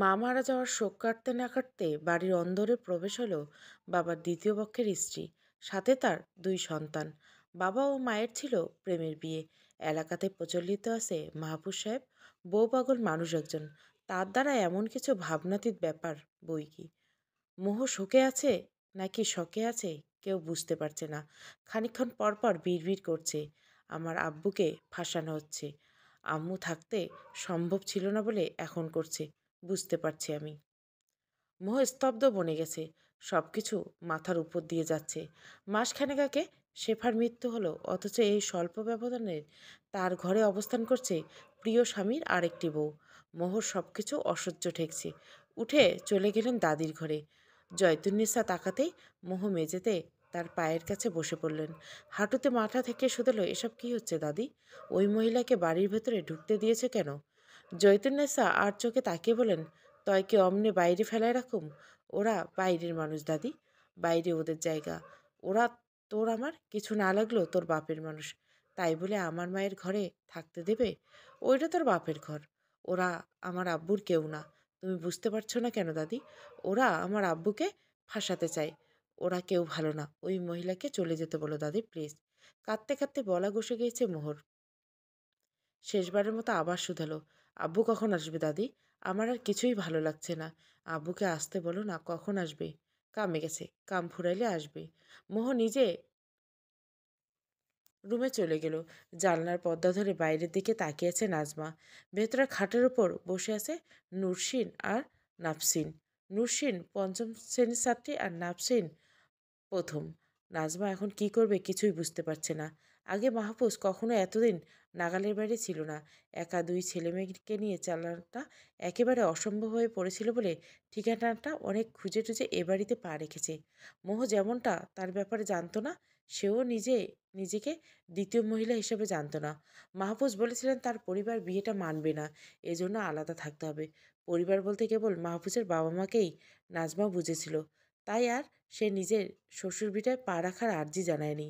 মা মারা যাওয়ার শোক কাটতে না কাটতে বাড়ির অন্দরে প্রবেশ হলো বাবার দ্বিতীয় পক্ষের স্ত্রী, সাথে তার দুই সন্তান। বাবা ও মায়ের ছিল প্রেমের বিয়ে। এলাকাতে প্রচলিত আছে মাহফুজ সাহেব বউ পাগল মানুষ একজন। তার দ্বারা এমন কিছু ভাবনাতীত ব্যাপার বই কি। মোহ শোকে আছে নাকি শকে আছে কেউ বুঝতে পারছে না। খানিকক্ষণ পর পর বিড়বিড় করছে, আমার আব্বুকে ফাঁসানো হচ্ছে। আম্মু থাকতে সম্ভব ছিল না বলে এখন করছে, বুঝতে পারছি আমি। মোহ স্তব্ধ বনে গেছে। সব কিছু মাথার উপর দিয়ে যাচ্ছে। মাসখানেক আগে শেফার মৃত্যু হলো, অথচ এই স্বল্প ব্যবধানে তার ঘরে অবস্থান করছে প্রিয় স্বামীর আরেকটি বউ। মোহর সব কিছু অসহ্য ঠেকছে। উঠে চলে গেলেন দাদির ঘরে। জয়তুন্নিসা তাকাতেই মোহ মেঝেতে তার পায়ের কাছে বসে পড়লেন। হাঁটুতে মাথা থেকে শুধল, এসব কি হচ্ছে দাদি? ওই মহিলাকে বাড়ির ভেতরে ঢুকতে দিয়েছে কেন? জৈতুন্নেসা আর চোখে তাকিয়ে বলেন, তয় কি অমনে বাইরে ফেলায় রাখুম? ওরা বাইরের মানুষ দাদি, বাইরে ওদের জায়গা। ওরা তোর আমার কিছু না লাগলেও তোর বাপের মানুষ, তাই বলে আমার মায়ের ঘরে থাকতে দেবে? ওইটা তোর বাপের ঘর। ওরা আমার আব্বুর কেউ না। তুমি বুঝতে পারছো না কেন দাদি? ওরা আমার আব্বুকে ফাঁসাতে চায়। ওরা কেউ ভালো না। ওই মহিলাকে চলে যেতে বলো দাদি, প্লিজ। কাঁদতে কাঁদতে গলা বসে গিয়েছে মোহর। শেষবারের মতো আবার শুধালো, আব্বু কখন আসবে দাদি? আমার আর কিছুই ভালো লাগছে না। আব্বুকে আসতে বলো না, কখন আসবে? কামে গেছে, কাম ফুরাইলে আসবে। মোহ নিজে রুমে চলে গেল। জানলার পর্দা ধরে বাইরের দিকে তাকিয়ে আছে নাজমা। ভেতরে খাটের উপর বসে আছে নুরসিন আর নাফসিন। নুরসিন পঞ্চম শ্রেণীর ছাত্রী আর নাফসিন প্রথম। নাজমা এখন কি করবে কিছুই বুঝতে পারছে না। আগে মাহফুজ কখনো এতদিন নাগালের বাইরে ছিল না। একা দুই ছেলেমেয়েকে নিয়ে চালানোটা একেবারে অসম্ভব হয়ে পড়েছিল বলে ঠিকানাটা অনেক খুঁজে টুজে এ বাড়িতে পা রেখেছে। মোহ যেমনটা তার ব্যাপারে জানতো না, সেও নিজেকে দ্বিতীয় মহিলা হিসেবে জানতো না। মাহফুজ বলেছিলেন তার পরিবার বিয়েটা মানবে না, এজন্য আলাদা থাকতে হবে। পরিবার বলতে কেবল মাহফুজের বাবা মাকেই নাজমা বুঝেছিল। তাই আর সে নিজের শ্বশুরভিটায় পা রাখার আর্জি জানায়নি।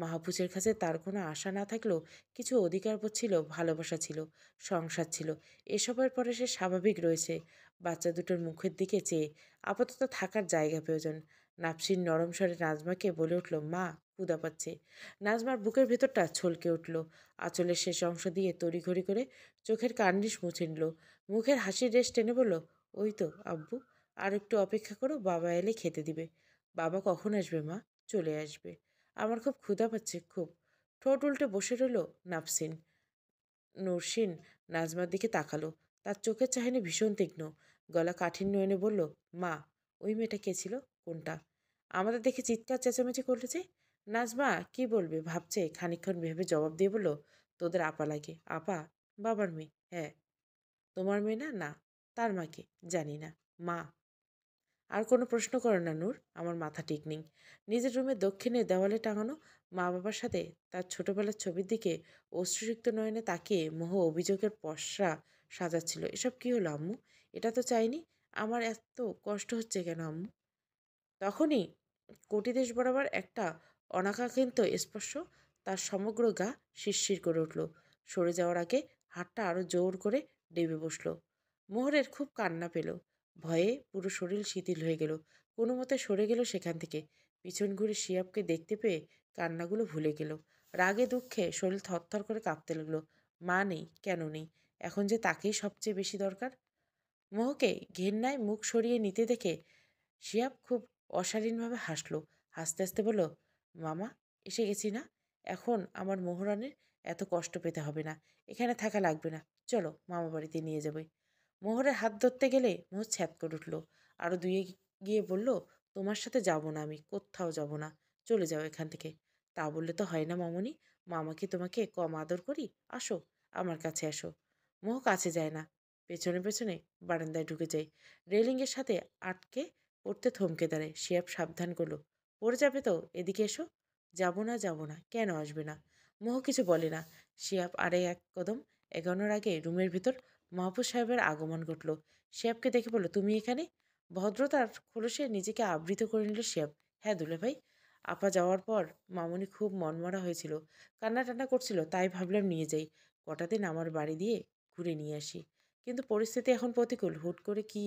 মাহফুজের কাছে তার কোনো আশা না থাকলেও কিছু অধিকারবোধ ছিল, ভালোবাসা ছিল, সংসার ছিল। এসবের পরে সে স্বাভাবিক রয়েছে। বাচ্চা দুটোর মুখের দিকে চেয়ে আপাতত থাকার জায়গা প্রয়োজন। নাফসিন নরম স্বরে নাজমাকে বলে উঠল, মা ক্ষুধা পাচ্ছে। নাজমার বুকের ভেতরটা ছলকে উঠল। আঁচলের শেষ অংশ দিয়ে তড়িঘড়ি করে চোখের কার্নিশ মুছে নিল। মুখের হাসির রেশ টেনে বলল, ওই তো আব্বু, আর একটু অপেক্ষা করো, বাবা এলে খেতে দিবে। বাবা কখন আসবে মা? চলে আসবে। আমার খুব ক্ষুধা পাচ্ছে, খুব। ঠোঁট উল্টে বসে রইল নাফসিন। নরসিন নাজমার দিকে তাকালো। তার চোখের চাহনি ভীষণ তীক্ষ্ণ। গলা কাঠিন্য এনে বলল, মা, ওই মেয়েটা কে ছিল? কোনটা? আমাদের দেখে চিৎকার চেঁচামেচি করেছে। নাজমা কি বলবে ভাবছে, খানিকক্ষণ ভেবে জবাব দিয়ে বলল, তোদের আপা লাগে। আপা? বাবার মেয়ে, হ্যাঁ। তোমার মেয়ে না? না। তার মাকে জানি না। মা। আর কোনো প্রশ্ন করো না নূর, আমার মাথা ঠিক নেই। নিজের রুমের দক্ষিণে দেওয়ালে টাঙানো মা বাবার সাথে তার ছোটবেলার ছবির দিকে অশ্রুসিক্ত নয়নে তাকিয়ে মোহ অভিযোগের পসরা সাজাচ্ছিল। এসব কি হলো আম্মু? এটা তো চাইনি। আমার এত কষ্ট হচ্ছে কেন আম্মু? তখনই কটিদেশ বরাবর একটা অনাকাঙ্ক্ষিত স্পর্শ তার সমগ্র গা শিরশির করে উঠল। সরে যাওয়ার আগে হাতটা আরো জোর করে ডেবে বসল। মোহরের খুব কান্না পেল। ভয়ে পুরো শরীর শিথিল হয়ে গেল। কোনো মতে সরে গেল সেখান থেকে। পিছন ঘুরে শিয়াবকে দেখতে পেয়ে কান্নাগুলো ভুলে গেল। রাগে দুঃখে শরীর থরথর করে কাঁপতে লাগলো। মা নেই, কেন নেই? এখন যে তাকেই সবচেয়ে বেশি দরকার। মোহকে ঘেন্নায় মুখ সরিয়ে নিতে দেখে শিয়াব খুব অশালীনভাবে হাসল। হাসতে হাসতে বলল, মামা, এসে গেছি না? এখন আমার মোহরানের এত কষ্ট পেতে হবে না। এখানে থাকা লাগবে না। চলো মামা বাড়িতে নিয়ে যাবে। মোহরের হাত ধরতে গেলে মোহর ছ্যাদ করে উঠল। আরও দুয়ে গিয়ে বলল, তোমার সাথে যাব না, আমি কোথাও যাব না। চলে যাও এখান থেকে। তা বললে তো হয় না মামনি। মামা কি তোমাকে কম আদর করি? আসো, আমার কাছে আসো। মোহ কাছে যায় না, পেছনে পেছনে বারান্দায় ঢুকে যায়। রেলিংয়ের সাথে আটকে পড়তে থমকে দাঁড়ায়। শিয়াব সাবধান করলো, পড়ে যাবে তো, এদিকে এসো। যাব না, যাব না। কেন আসবে না? মোহ কিছু বলে না। শিয়াব আরে এক কদম এগোনোর আগে রুমের ভিতর মাহফুজ সাহেবের আগমন ঘটল। শিয়াবকে দেখে বলল, তুমি এখানে? ভদ্রতার খোলসে নিজেকে আবৃত করে নিল শিয়াব। হ্যাঁ দুলে ভাই, আপা যাওয়ার পর মামুনি খুব মনমরা হয়েছিল, কান্না টান্না করছিল, তাই ভাবলাম নিয়ে যাই, কটা দিন আমার বাড়ি দিয়ে ঘুরে নিয়ে আসি। কিন্তু পরিস্থিতি এখন প্রতিকূল। হুট করে কি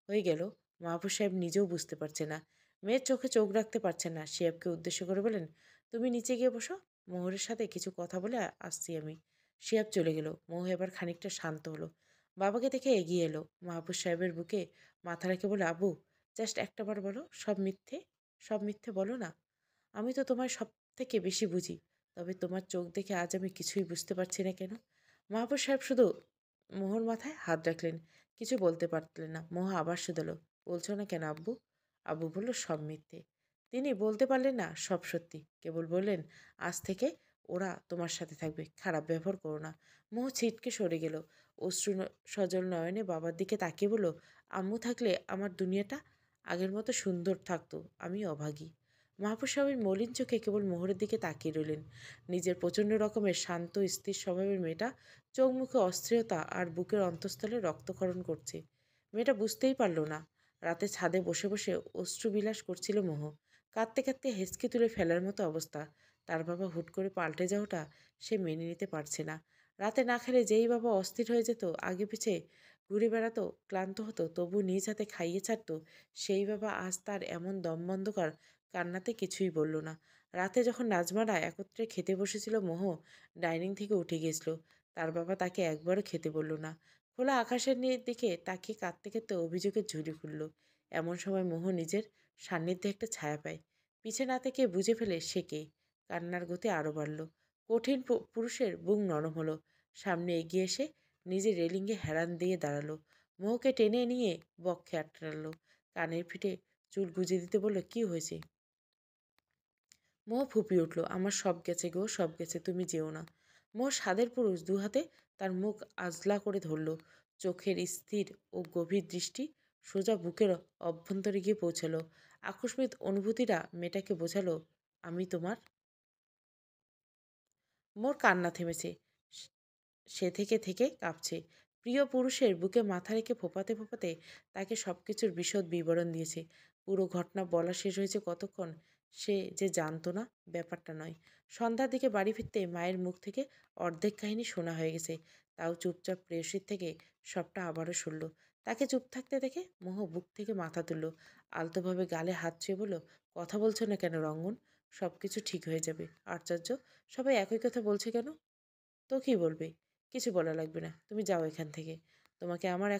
হয়ে গেল মাহবুব সাহেব নিজেও বুঝতে পারছে না। মেয়ের চোখে চোখ রাখতে পারছেন না। শিহাবকে উদ্দেশ্য করে বলেন, তুমি নিচে গিয়ে বসো, মোহরের সাথে কিছু কথা বলে আসছি আমি। শিহাব চলে গেল। মোহ এবার খানিকটা শান্ত হলো। বাবাকে দেখে এগিয়ে এলো। মাহবুব সাহেবের বুকে মাথা রেখে বলে, আবু, জাস্ট একটাবার বলো, সব মিথ্যে? সব মিথ্যে বলো না। আমি তো তোমায় সব থেকে বেশি বুঝি। তবে তোমার চোখ দেখে আজ আমি কিছুই বুঝতে পারছি না কেন? মাহবুব সাহেব শুধু মোহর মাথায় হাত রাখলেন। কিছু বলতে পারলেন না। মোহ আবার শুধালো, বলছো না কেন আব্বু? আব্বু বলল, সব মিথ্যে। তিনি বলতে পারলেন না সব সত্যি। কেবল বললেন, আজ থেকে ওরা তোমার সাথে থাকবে। খারাপ ব্যবহার করো না। মোহ ছিটকে সরে গেল। অশ্রু সজল নয়নে বাবার দিকে তাকিয়ে বলল, আম্মু থাকলে আমার দুনিয়াটা আগের মতো সুন্দর থাকতো। আমি অভাগী। মাহবুব সাহেবের মলিন চোখে কেবল মোহরের দিকে তাকিয়ে রইলেন। নিজের প্রচণ্ড রকমের শান্ত স্থির স্বভাবের মেয়েটা চোখ মুখে অস্থিরতা আর বুকের অন্তঃস্থলে রক্তক্ষরণ করছে। মেয়েটা বুঝতেই পারল না। রাতে ছাদে বসে বসে অশ্রুবিলাস করছিল মোহ। কাঁদতে কাঁদতে হেঁচকি তুলে ফেলার মতো অবস্থা। তার বাবা হুট করে পাল্টে যাওয়াটা সে মেনে নিতে পারছে না। রাতে না খেলে যেই বাবা অস্থির হয়ে যেত, আগে পিছে ঘুরে বেড়াতো, ক্লান্ত হতো, তবু নিজ হাতে খাইয়ে ছাড়তো, সেই বাবা আজ তার এমন দমবন্ধকর কান্নাতে কিছুই বলল না। রাতে যখন নাজমারা একত্রে খেতে বসেছিল, মোহ ডাইনিং থেকে উঠে গিয়েছিল। তার বাবা তাকে একবারও খেতে বলল না। খোলা আকাশের দিকে তাকিয়ে কাঁদতে কাঁদতে অভিযোগের ঝুড়ি খুলল। এমন সময় মোহ নিজের সান্নিধ্যে একটা ছায়া পায়। পিছে না থেকে বুঝে ফেলে সে কে। কান্নার গতি আরও বাড়ল। কঠিন পুরুষের বুক নরম হলো। সামনে এগিয়ে এসে নিজের রেলিংয়ে হেলান দিয়ে দাঁড়ালো। মোহকে টেনে নিয়ে বক্ষে আটকালো। কানের পিঠে চুল গুজে দিতে বলল, কি হয়েছে? মোহ ফুঁপিয়ে উঠল, আমার সব গেছে গো, সব গেছে, তুমি যেও না। মোহ স্বাদের পুরুষ দুহাতে তার মুখ আজলা করে ধরল। চোখের স্থির ও গভীর দৃষ্টি সোজা বুকের অভ্যন্তরে গিয়ে পৌঁছালো। আকস্মিক অনুভূতিটা মেয়েটাকে বোঝালো, আমি তোমার। মোর কান্না থেমেছে। সে সে থেকে থেকে কাঁপছে। প্রিয় পুরুষের বুকে মাথা রেখে ফোঁপাতে ফোঁপাতে তাকে সব কিছুর বিশদ বিবরণ দিয়েছে। পুরো ঘটনা বলা শেষ হয়েছে কতক্ষণ সে যে জানতো না, ব্যাপারটা নয়। সন্ধ্যার দিকে বাড়ি ফিরতে মায়ের মুখ থেকে অর্ধেক কাহিনী শোনা হয়ে গেছে। তাও চুপচাপ প্রেয়সীর থেকে সবটা আবারও শুনল। তাকে চুপ থাকতে দেখে মোহ বুক থেকে মাথা তুলল। আলতোভাবে গালে হাত ছুঁয়ে বলল, কথা বলছো না কেন রঙ্গন? সব কিছু ঠিক হয়ে যাবে। আশ্চর্য, সবাই একই কথা বলছে কেন? তো কি বলবে? কিছু বলা লাগবে না। তুমি যাও এখান থেকে। তোমাকে আমার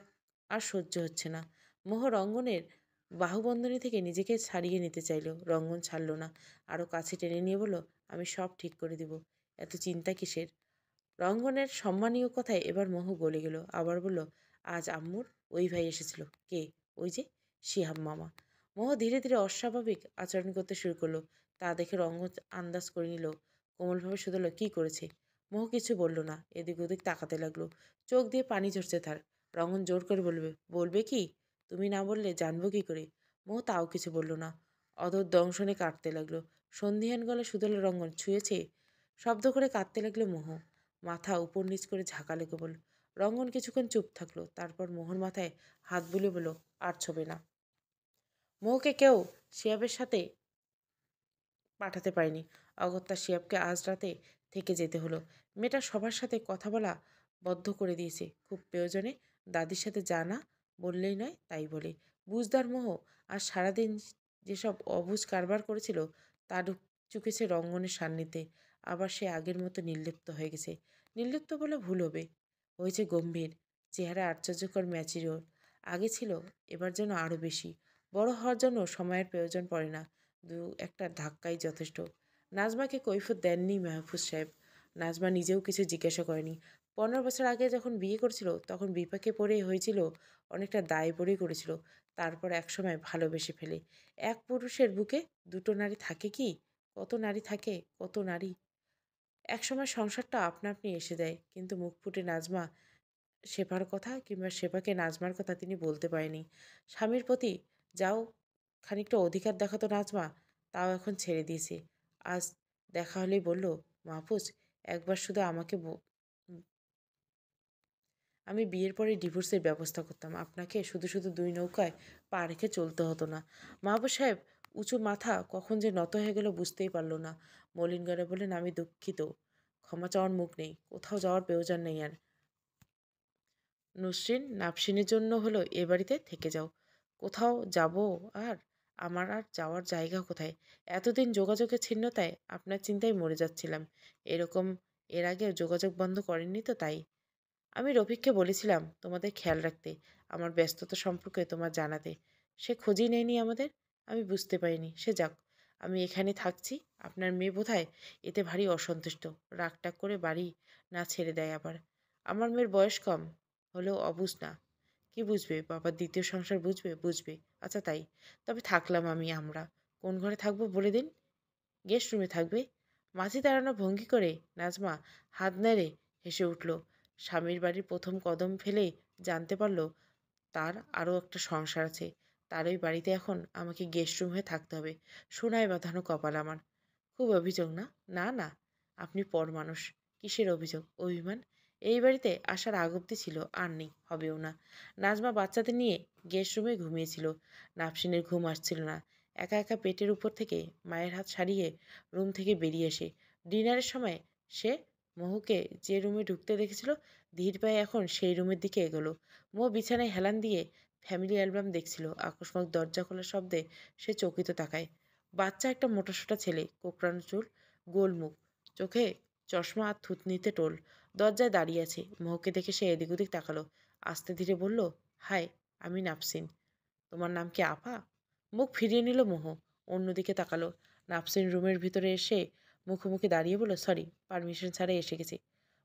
আর সহ্য হচ্ছে না। মোহ রঙ্গনের বাহুবন্ধনী থেকে নিজেকে ছাড়িয়ে নিতে চাইল। রঙ্গন ছাড়ল না। আরও কাছে টেনে নিয়ে বলল, আমি সব ঠিক করে দিব। এত চিন্তা কিসের? রঙ্গনের সম্মানীয় কথায় এবার মোহ গলে গেল। আবার বলল, আজ আম্মুর ওই ভাই এসেছিল। কে? ওই যে শিহাব মামা। মোহ ধীরে ধীরে অস্বাভাবিক আচরণ করতে শুরু করলো। তা দেখে রঙ্গন আন্দাজ করে নিল। কোমলভাবে শুধালো, কি করেছে? মোহ কিছু বলল না। এদিক ওদিক তাকাতে লাগলো। চোখ দিয়ে পানি ঝরছে তার। রঙ্গন জোর করে বলবে, বলবে কি? তুমি না বললে জানবো কি করে? মোহ তাও কিছু বলল না। অধর দংশনে কাটতে লাগলো। সন্ধিহান গলা শুধালো রঙ্গন, ছুঁয়েছে? শব্দ করে কাঁদতে লাগলো মোহ। মাথা উপর নিচ করে ঝাঁকালো কেবল। রঙ্গন কিছুক্ষণ চুপ থাকলো। তারপর মোহর মাথায় হাত বুলিয়ে বলল, আর ছবে না। মোহকে কেউ শিয়াবের সাথে পাঠাতে পারেনি। অগত্যা শিয়াবকে আজ রাতে থেকে যেতে হলো। মেয়েটা সবার সাথে কথা বলা বদ্ধ করে দিয়েছে। খুব প্রয়োজনে দাদির সাথে যা না বললেই নয় তাই বলে। বুঝদার মোহ আর সারাদিন যেসব অবুঝ কারবার করেছিল তা চুকেছে রঙ্গনের সান্নিধ্যে। আবার সে আগের মতো নির্লিপ্ত হয়ে গেছে। নির্লিপ্ত বলে ভুল হবে। হয়েছে গম্ভীর। চেহারা আশ্চর্যকর ম্যাচিওর। আগে ছিল, এবার যেন আরও বেশি। বড় হওয়ার জন্য সময়ের প্রয়োজন পড়ে না, দু একটা ধাক্কাই যথেষ্ট। নাজমাকে কৈফিয়ত দেননি মাহফুজ সাহেব। নাজমা নিজেও কিছু জিজ্ঞাসা করেনি। 15 বছর আগে যখন বিয়ে করেছিল তখন বিপাকে পড়ে হয়েছিল, অনেকটা দায় পড়েই করেছিল। তারপর একসময় ভালোবেসে ফেলে। এক পুরুষের বুকে দুটো নারী থাকে কি? কত নারী থাকে, কত নারী। একসময় সংসারটা আপনা আপনি এসে দেয়, কিন্তু মুখ ফুটে নাজমা শেফার কথা কিংবা শেফাকে নাজমার কথা তিনি বলতে পারেনি। স্বামীর প্রতি যাও খানিকটা অধিকার দেখাতো নাজমা, তাও এখন ছেড়ে দিয়েছে। আজ দেখা হলেই বলল, মাহফুজ, একবার শুধু আমাকে আমি বিয়ের পরে ডিভোর্সের ব্যবস্থা করতাম। আপনাকে শুধু শুধু দুই নৌকায় পা রেখে চলতে হতো না। মাহবুব সাহেব উঁচু মাথা কখন যে নত হয়ে গেল বুঝতেই পারল না। মলিন গলায় বললেন, আমি দুঃখিত। ক্ষমা চাওয়ার মুখ নেই, কোথাও যাওয়ার প্রয়োজন নেই আর। নুসরিন নাফসিনের জন্য হলো এ বাড়িতে থেকে যাও। কোথাও যাব আর? আমার আর যাওয়ার জায়গা কোথায়? এতদিন যোগাযোগের ছিন্নতায় আপনার চিন্তায় মরে যাচ্ছিলাম। এরকম এর আগেও যোগাযোগ বন্ধ করেননি তো তাই। আমি রফিককে বলেছিলাম তোমাদের খেয়াল রাখতে, আমার ব্যস্ততা সম্পর্কে তোমার জানাতে। সে খোঁজই নেয়নি আমাদের। আমি বুঝতে পারিনি। সে যাক, আমি এখানে থাকছি। আপনার মেয়ে বোধহয় এতে ভারী অসন্তুষ্ট। রাগটাগ করে বাড়ি না ছেড়ে দেয় আবার। আমার মেয়ের বয়স কম হলেও অবুঝ না। কি বুঝবে? বাবার দ্বিতীয় সংসার বুঝবে? বুঝবে। আচ্ছা তাই। তবে থাকলাম আমরা কোন ঘরে থাকবো বলে দিন। গেস্ট রুমে থাকবে। মাঝে দাঁড়ানো ভঙ্গি করে নাজমা হাত নেড়ে হেসে উঠল। স্বামীর বাড়ির প্রথম কদম ফেলেই জানতে পারল তার আরও একটা সংসার আছে। তার ওই বাড়িতে এখন আমাকে গেস্ট রুম হয়ে থাকতে হবে। সোনায় বাঁধানো কপাল আমার। খুব অভিযোগ না? না না, আপনি পর মানুষ। কিসের অভিযোগ, অভিমান? এই বাড়িতে আসার আগ অব্দি ছিল, আর নেই, হবেও না। নাজমা বাচ্চাদের নিয়ে গেস্ট রুমে ঘুমিয়েছিল। নাফসিনের ঘুম আসছিল না। একা একা পেটের উপর থেকে মায়ের হাত সারিয়ে রুম থেকে বেরিয়ে এসে ডিনারের সময় সে মোহকে যে রুমে ঢুকতে দেখেছিল, ধীর পায়ে এখন সেই রুমের দিকে এগোলো। মোহ বিছানায় হেলান দিয়ে ফ্যামিলি অ্যালবাম দেখছিল। আকস্মাত দরজা খোলার শব্দে সে চকিত তাকায়। বাচ্চা একটা মোটাসোটা ছেলে, কোঁকড়ানো চুল, গোল মুখ, চোখে চশমা আর থুতনিতে টোল, দরজায় দাঁড়িয়ে আছে। মোহকে দেখে সে এদিক ওদিক তাকালো। আস্তে ধীরে বলল, হাই, আমি নাফসিন। তোমার নাম কি আপা? মুখ ফিরিয়ে নিল মোহ। অন্যদিকে তাকালো। নাফসিন রুমের ভিতরে এসে মুখোমুখি দাঁড়িয়ে বলল, সরি, পারমিশন ছাড়াই এসে গেছি।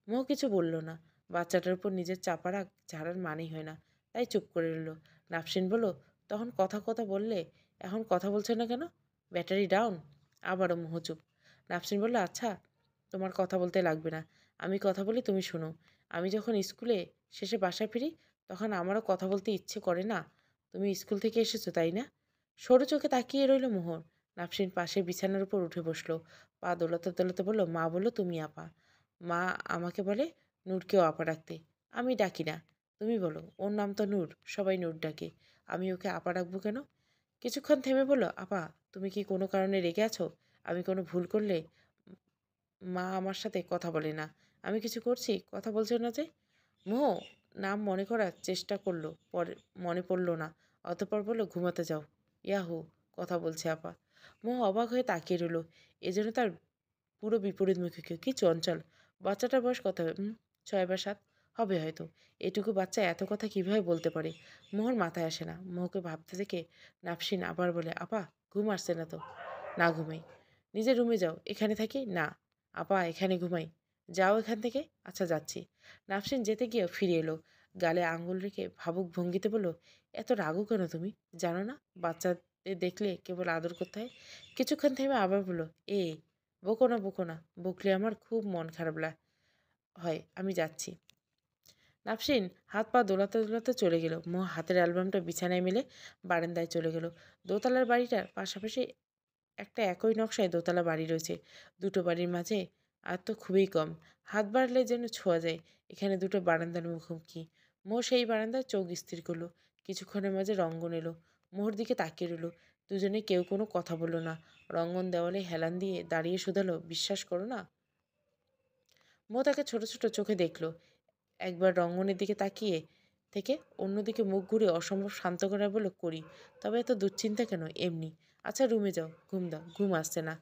মোহ কিছু বলল না। বাচ্চাটার উপর নিজের চাপা রাগ ঝাড়ার মানেই হয় না, তাই চুপ করে রইল। নাফসিন বলল, তখন কথা কথা বললে, এখন কথা বলছে না কেন? Battery down? আবারও মোহ চুপ। নাফসিন বলল, আচ্ছা, তোমার কথা বলতে লাগবে না। আমি কথা বলি, তুমি শোনো। আমি যখন স্কুলে শেষে বাসায় ফিরি, তখন আমারও কথা বলতে ইচ্ছে করে না। তুমি স্কুল থেকে এসেছো তাই না? সরু চোখে তাকিয়ে রইল মোহর। নাফসিন পাশে বিছানার উপর উঠে বসলো। পা দোলাতে দোলাতে বলল, মা বললো তুমি আপা। মা আমাকে বলে নূরকেও আপা ডাকতে। আমি ডাকি না। তুমি বলো, ওর নাম তো নূর, সবাই নূর ডাকে। আমি ওকে আপা ডাকবো কেন? কিছুক্ষণ থেমে বলল, আপা, তুমি কি কোনো কারণে রেগে আছো? আমি কোনো ভুল করলে? মা আমার সাথে কথা বলে না। আমি কিছু করছি, কথা বলছো না যে? মোহ নাম মনে করার চেষ্টা করলো, পরে মনে পড়ল না। অতঃপর বলল, ঘুমাতে যাও। ইয়াহু, কথা বলছে আপা। মোহ অবাক হয়ে তাকিয়ে রইল। এজন্য তার পুরো বিপরীতমুখী কেউ, কি চঞ্চল। বাচ্চাটার বয়স কত হবে? 6 বা 7 হবে হয়তো। এটুকু বাচ্চা এত কথা কিভাবে বলতে পারে? মোহর মাথায় আসে না। মোহকে ভাবতে দেখে নাফসিন আবার বলে, আপা, ঘুম আসছে না তো? না, ঘুমাই। নিজের রুমে যাও। এখানে থাকি না। আপা, এখানে ঘুমাই। যাও এখান থেকে। আচ্ছা, যাচ্ছি। নাফসিন যেতে গিয়ে ফিরে এলো। গালে আঙুল রেখে ভাবুক ভঙ্গিতে বলল, এত রাগও কেন তুমি? জানো না বাচ্চাদের দেখলে কেবল আদর করতে হয়? কিছুক্ষণ থেমে আবার বলল, এ বকো না, বকো না। বকলে আমার খুব মন খারাপ হয়। আমি যাচ্ছি। নাফসিন হাত পা দোলাতে দোলাতে চলে গেল। মোহ হাতের অ্যালবামটা বিছানায় মেলে বারান্দায় চলে গেল। দোতলার বাড়িটার পাশাপাশি একটা একই নকশায় দোতলা বাড়ি রয়েছে। দুটো বাড়ির মাঝে আর তো খুবই কম। হাত বাড়লে যেন ছোঁয়া যায়। এখানে দুটো বারান্দার মুখোমুখি। মোহ সেই বারান্দায় চোখ স্থির করলো। কিছুক্ষণের মাঝে রঙ্গন এলো। মোহর দিকে তাকিয়ে রইল। দুজনে কেউ কোনো কথা বলল না। রঙ্গন দেওয়ালে হেলান দিয়ে দাঁড়িয়ে শুধালো, বিশ্বাস করো না? মোহ তাকে ছোট ছোট চোখে দেখল। একবার রঙ্গনের দিকে তাকিয়ে থেকে অন্যদিকে মুখ ঘুরে অসম্ভব শান্ত করার বলল, করি। তবে এত দুশ্চিন্তা কেন? এমনি। আচ্ছা, রুমে যাও, ঘুম দাও। ঘুম আসছে না?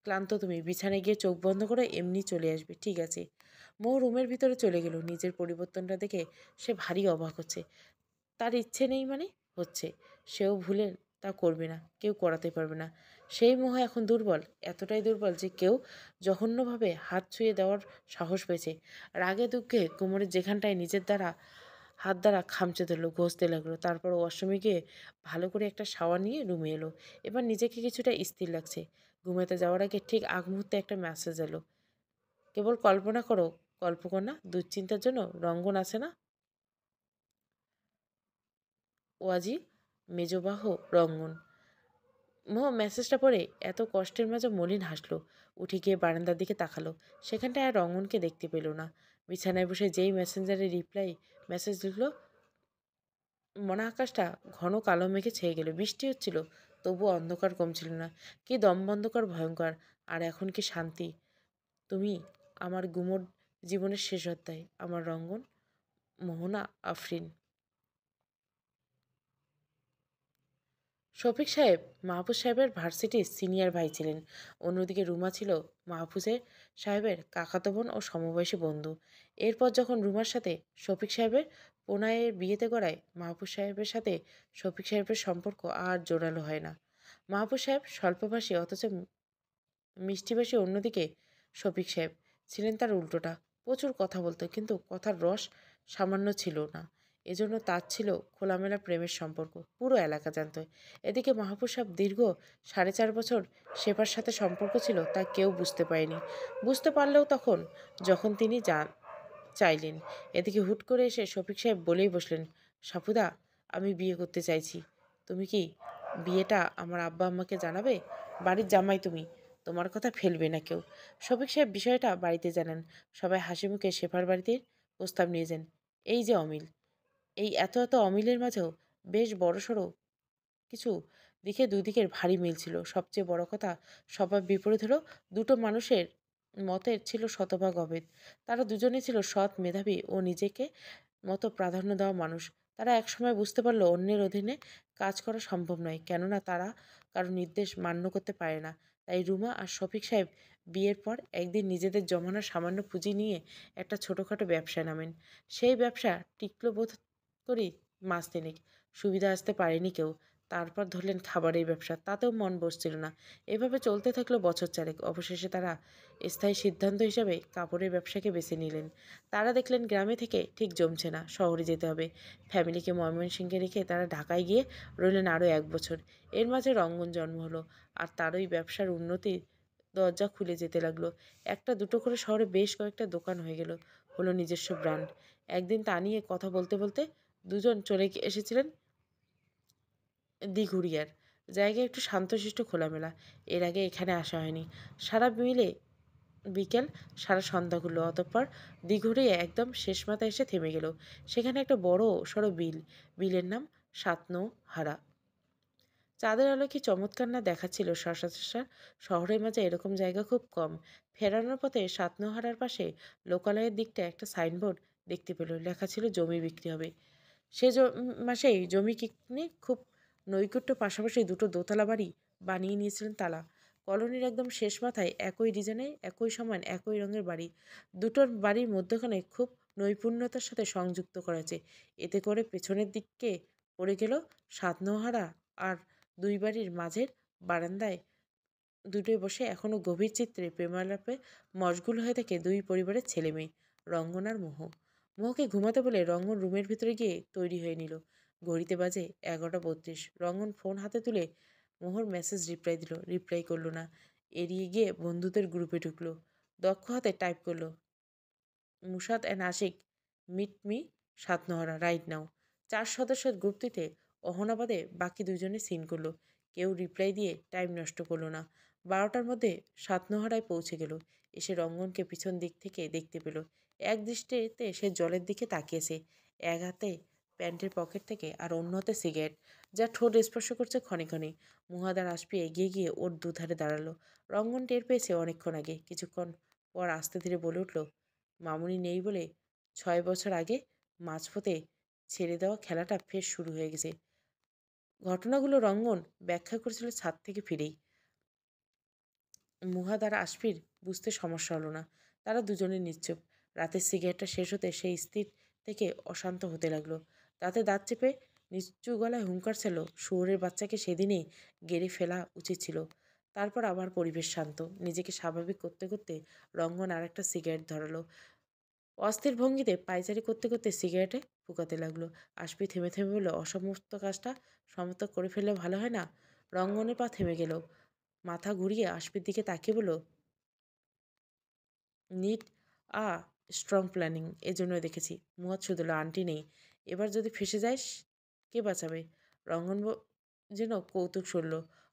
ক্লান্ত তুমি? বিছানায় গিয়ে চোখ বন্ধ করে এমনি চলে আসবে, ঠিক আছে? মৌ রুমের ভিতরে চলে গেল। নিজের পরিবর্তনটা দেখে সে ভারী অবাক হচ্ছে। তার ইচ্ছে নেই মানে? হচ্ছে। সেও ভুলে তা করবে না, কেউ করাতে পারবে না। সেই মোহ এখন দুর্বল, এতটাই দুর্বল যে কেউ জঘন্যভাবে হাত ছুঁয়ে দেওয়ার সাহস পেয়েছে। রাগে দুঃখে কোমরের যেখানটায় নিজের হাত দ্বারা খামচে ধরলো, ঘষতে লাগলো। তারপর ওয়াশরুমে গিয়ে ভালো করে একটা শাওয়ার নিয়ে রুমে এলো। এবার নিজেকে কিছুটা স্থির লাগছে। ঘুমাতে যাওয়ার আগে ঠিক আগ মুহূর্তে একটা মেসেজ এলো, কেবল কল্পনা করো, কল্পনা, দুশ্চিন্তার জন্য রঙ্গন আছে না? ওয়াজি মেজবাহ রঙ্গন। মোহ মেসেজটা পড়ে এত কষ্টের মাঝে মলিন হাসলো। উঠে গিয়ে বারান্দার দিকে তাকালো। সেখানটায় আর রঙ্গনকে দেখতে পেল না। বিছানায় বসে যেই মেসেঞ্জারে মেসেজ লিখলো, মনে আকাশটা ঘন কালো মেঘে ছেয়ে গেল। বৃষ্টি হচ্ছিল, তবুও অন্ধকার কমছিল না। কি দমবন্ধকর, ভয়ঙ্কর। আর এখন কি শান্তি। তুমি আমার গুমোট জীবনের শেষ অধ্যায়, আমার রঙ্গন। মোহনা আফরিন। শফিক সাহেব মাহফুজ সাহেবের ভার্সিটির সিনিয়র ভাই ছিলেন। অন্যদিকে রুমা ছিল মাহফুজের সাহেবের কাকাতো বোন ও সমবয়সী বন্ধু। এরপর যখন রুমার সাথে শফিক সাহেবের পোনায়ের বিয়েতে গড়ায়, মাহফুজ সাহেবের সাথে শফিক সাহেবের সম্পর্ক আর জোরালো হয় না। মাহফুজ সাহেব স্বল্পভাষী অথচ মিষ্টিভাষী। অন্যদিকে শফিক সাহেব ছিলেন তার উল্টোটা। প্রচুর কথা বলতো, কিন্তু কথার রস সামান্য ছিল না। এজন্য তার ছিল খোলামেলা প্রেমের সম্পর্ক, পুরো এলাকা জানত। এদিকে মাহফুজ সাহেব দীর্ঘ 4.5 বছর শেফার সাথে সম্পর্ক ছিল তা কেউ বুঝতে পারেনি। বুঝতে পারলেও তখন, যখন তিনি চাইলেন। এদিকে হুট করে এসে শফিক সাহেব বলেই বসলেন, সাপুদা, আমি বিয়ে করতে চাইছি। তুমি কি বিয়েটা আমার আব্বা আম্মাকে জানাবে? বাড়ির জামাই তুমি, তোমার কথা ফেলবে না কেউ। শফিক সাহেব বিষয়টা বাড়িতে জানান। সবাই হাসি মুখে শেফার বাড়িতে প্রস্তাব নিয়ে যান। এই যে অমিল, এই এত এত অমিলের মাঝেও বেশ বড়সড় কিছু দিকে দুদিকের ভারী মিল ছিল। সবচেয়ে বড় কথা, সবার বিপরীত হলো দুটো মানুষের মতের ছিল শতভাগ অভেদ। তারা দুজনেই ছিল সৎ, মেধাবী ও নিজেকে মতো প্রাধান্য দেওয়া মানুষ। তারা একসময় বুঝতে পারলো অন্যের অধীনে কাজ করা সম্ভব নয়, কেননা তারা কারো নির্দেশ মান্য করতে পারে না। তাই রুমা আর শফিক সাহেব বিয়ের পর একদিন নিজেদের জমানো সামান্য পুঁজি নিয়ে একটা ছোটোখাটো ব্যবসায় নামেন। সেই ব্যবসা টিকলো বোধ করি মাস তিনেক। সুবিধা আসতে পারেনি কেউ। তারপর ধরলেন খাবারের ব্যবসা, তাতেও মন বসছিল না। এভাবে চলতে থাকলো বছর চারেক। অবশেষে তারা স্থায়ী সিদ্ধান্ত হিসাবে কাপড়ের ব্যবসাকে বেছে নিলেন। তারা দেখলেন গ্রামে থেকে ঠিক জমছে না, শহরে যেতে হবে। ফ্যামিলিকে ময়মনসিংহে রেখে তারা ঢাকায় গিয়ে রইলেন আরও 1 বছর। এর মাঝে রঙ্গন জন্ম হলো, আর তারই ব্যবসার উন্নতির দরজা খুলে যেতে লাগলো। একটা দুটো করে শহরে বেশ কয়েকটা দোকান হয়ে গেল, হলো নিজস্ব ব্র্যান্ড। একদিন তা নিয়ে কথা বলতে বলতে দুজন চলে এসেছিলেন দিঘুরিয়ার জায়গায়, একটু শান্তশিষ্ট খোলামেলা। এর আগে এখানে আসা হয়নি। সারা মিলে বিকেল, সারা সন্ধ্যাগুলো। অতঃপর দিঘুরিয়া একদম শেষ মাথায় এসে থেমে গেল। সেখানে একটা বড় সড়ো বিল। বিলের নাম সাতনোহারা। চাঁদের আলো কি চমৎকার না দেখাচ্ছিল সচরাচর শহরের মাঝে এরকম জায়গা খুব কম। ফেরানোর পথে সাতনোহারার পাশে লোকালয়ের দিকটা একটা সাইনবোর্ড দেখতে পেল, লেখা ছিল জমি বিক্রি হবে। সে মাসেই জমি কিনে খুব নৈকট্য পাশাপাশি দুটো দোতলা বাড়ি বানিয়ে নিয়েছিলেন তালা। কলোনির একদম শেষ মাথায় একই ডিজাইনে, একই সমান, একই রঙের বাড়ি। দুটোর বাড়ির মধ্যখানে খুব নৈপুণ্যতার সাথে সংযুক্ত করা আছে। এতে করে পেছনের দিকে পড়ে গেল সাতনোহারা, আর দুই বাড়ির মাঝের বারান্দায় দুটোই বসে এখনো গভীর চিত্রে প্রেমালাপে মশগুল হয়ে থাকে দুই পরিবারের ছেলে মেয়ে, রঙ্গন আর মোহ। মোহকে ঘুমাতে বলে রঙ্গন রুমের ভিতরে গিয়ে তৈরি হয়ে নিল। ঘড়িতে বাজে 11:32। রঙ্গন ফোন হাতে তুলে মোহর মেসেজ রিপ্লাই করলো না। এড়িয়ে গিয়ে বন্ধুদের গ্রুপে ঢুকলো। দক্ষ হাতে টাইপ করলো, Musad and Ashiq, meet me সাতনোহরা রাইট নাও। 4 সদস্যের গ্রুপটিতে অহনাবাদে বাকি দুজনে সিন করলো। কেউ রিপ্লাই দিয়ে টাইম নষ্ট করলো না। 12টার মধ্যে সাতনোহরায় পৌঁছে গেল। এসে রঙ্গনকে পিছন দিক থেকে দেখতে পেল। এক দৃষ্টিতে সে জলের দিকে তাকিয়েছে, এক হাতে প্যান্টের পকেট থেকে আর অন্য হাতে সিগারেট, যা ঠোঁট স্পর্শ করছে ক্ষণে ক্ষণে। মুহাদার আসপি এগিয়ে গিয়ে ওর দুধারে দাঁড়ালো। রঙ্গন টের পেয়েছে অনেকক্ষণ আগে। কিছুক্ষণ পর আস্তে ধীরে বলে উঠল, মামুনি নেই বলে 6 বছর আগে মাঝপথে ছেড়ে দেওয়া খেলাটা ফের শুরু হয়ে গেছে। ঘটনাগুলো রঙ্গন ব্যাখ্যা করেছিল ছাদ থেকে ফিরেই। মুহাদ আর আশফির বুঝতে সমস্যা হলো না। তারা দুজনে নিশ্চুপ। রাতের সিগারেটটা শেষ হতে সেই স্থির থেকে অশান্ত হতে লাগলো। দাঁতে দাঁত চেপে নিচু গলায় হুঙ্কার ছিল, শুয়োরের বাচ্চাকে সেদিনেই গেড়ে ফেলা উচিত ছিল। তারপর আবার পরিবেশ শান্ত। নিজেকে স্বাভাবিক করতে করতে রঙ্গন আর একটা সিগারেট ধরালো। অস্থির ভঙ্গিতে পায়চারি করতে করতে সিগারেটে ফুঁকাতে লাগলো। আশফি থেমে থেমে বলল, অসমস্ত কাজটা সমস্ত করে ফেললে ভালো হয় না? রঙ্গনের পা থেমে গেল। মাথা ঘুরিয়ে আশফির দিকে তাকিয়ে বলল, নিড আ স্ট্রং প্ল্যানিং, এজন্যই দেখেছি। মুহাদ শুধল, আন্টি নেই, এবার যদি ফেসে যাস কে বাঁচাবে? রঙ্গন যেন কৌতুক শুনল।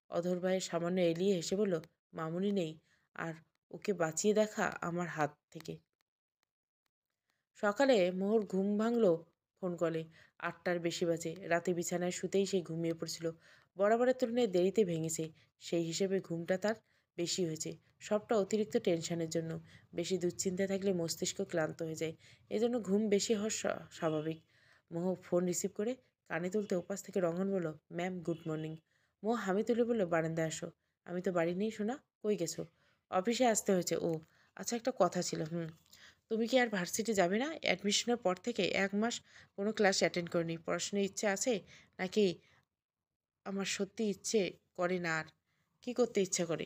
অধর ভাইয়ের সামান্য এলিয়ে হেসে বলল, মামুনি নেই, আর ওকে বাঁচিয়ে দেখা আমার হাত থেকে। সকালে মোহর ঘুম ভাঙল ফোন কলে। 8টার বেশি বাজে। রাতে বিছানায় শুতেই সে ঘুমিয়ে পড়ছিল। বরাবরের তুলনায় দেরিতে ভেঙেছে। সেই হিসেবে ঘুমটা তার বেশি হয়েছে। সবটা অতিরিক্ত টেনশনের জন্য। বেশি দুশ্চিন্তায় থাকলে মস্তিষ্ক ক্লান্ত হয়ে যায়। এজন্য ঘুম বেশি হওয়া স্বাভাবিক। মোহ ফোন রিসিভ করে কানে তুলতে ওপাশ থেকে রঙ্গন বলল, ম্যাম গুড মর্নিং। মোহ হামি তুলে বলল, বারান্দায় আসো। আমি তো বাড়ি নেই শোনা, কই গেছো? অফিসে আসতে হয়েছে। ও আচ্ছা, একটা কথা ছিল। তুমি কি আর ভার্সিটি যাবে না? অ্যাডমিশনের পর থেকে 1 মাস কোনো ক্লাস অ্যাটেন্ড করিনি। পড়াশোনার ইচ্ছে আছে নাকি? আমার সত্যি ইচ্ছে করে না। আর কি করতে ইচ্ছে করে?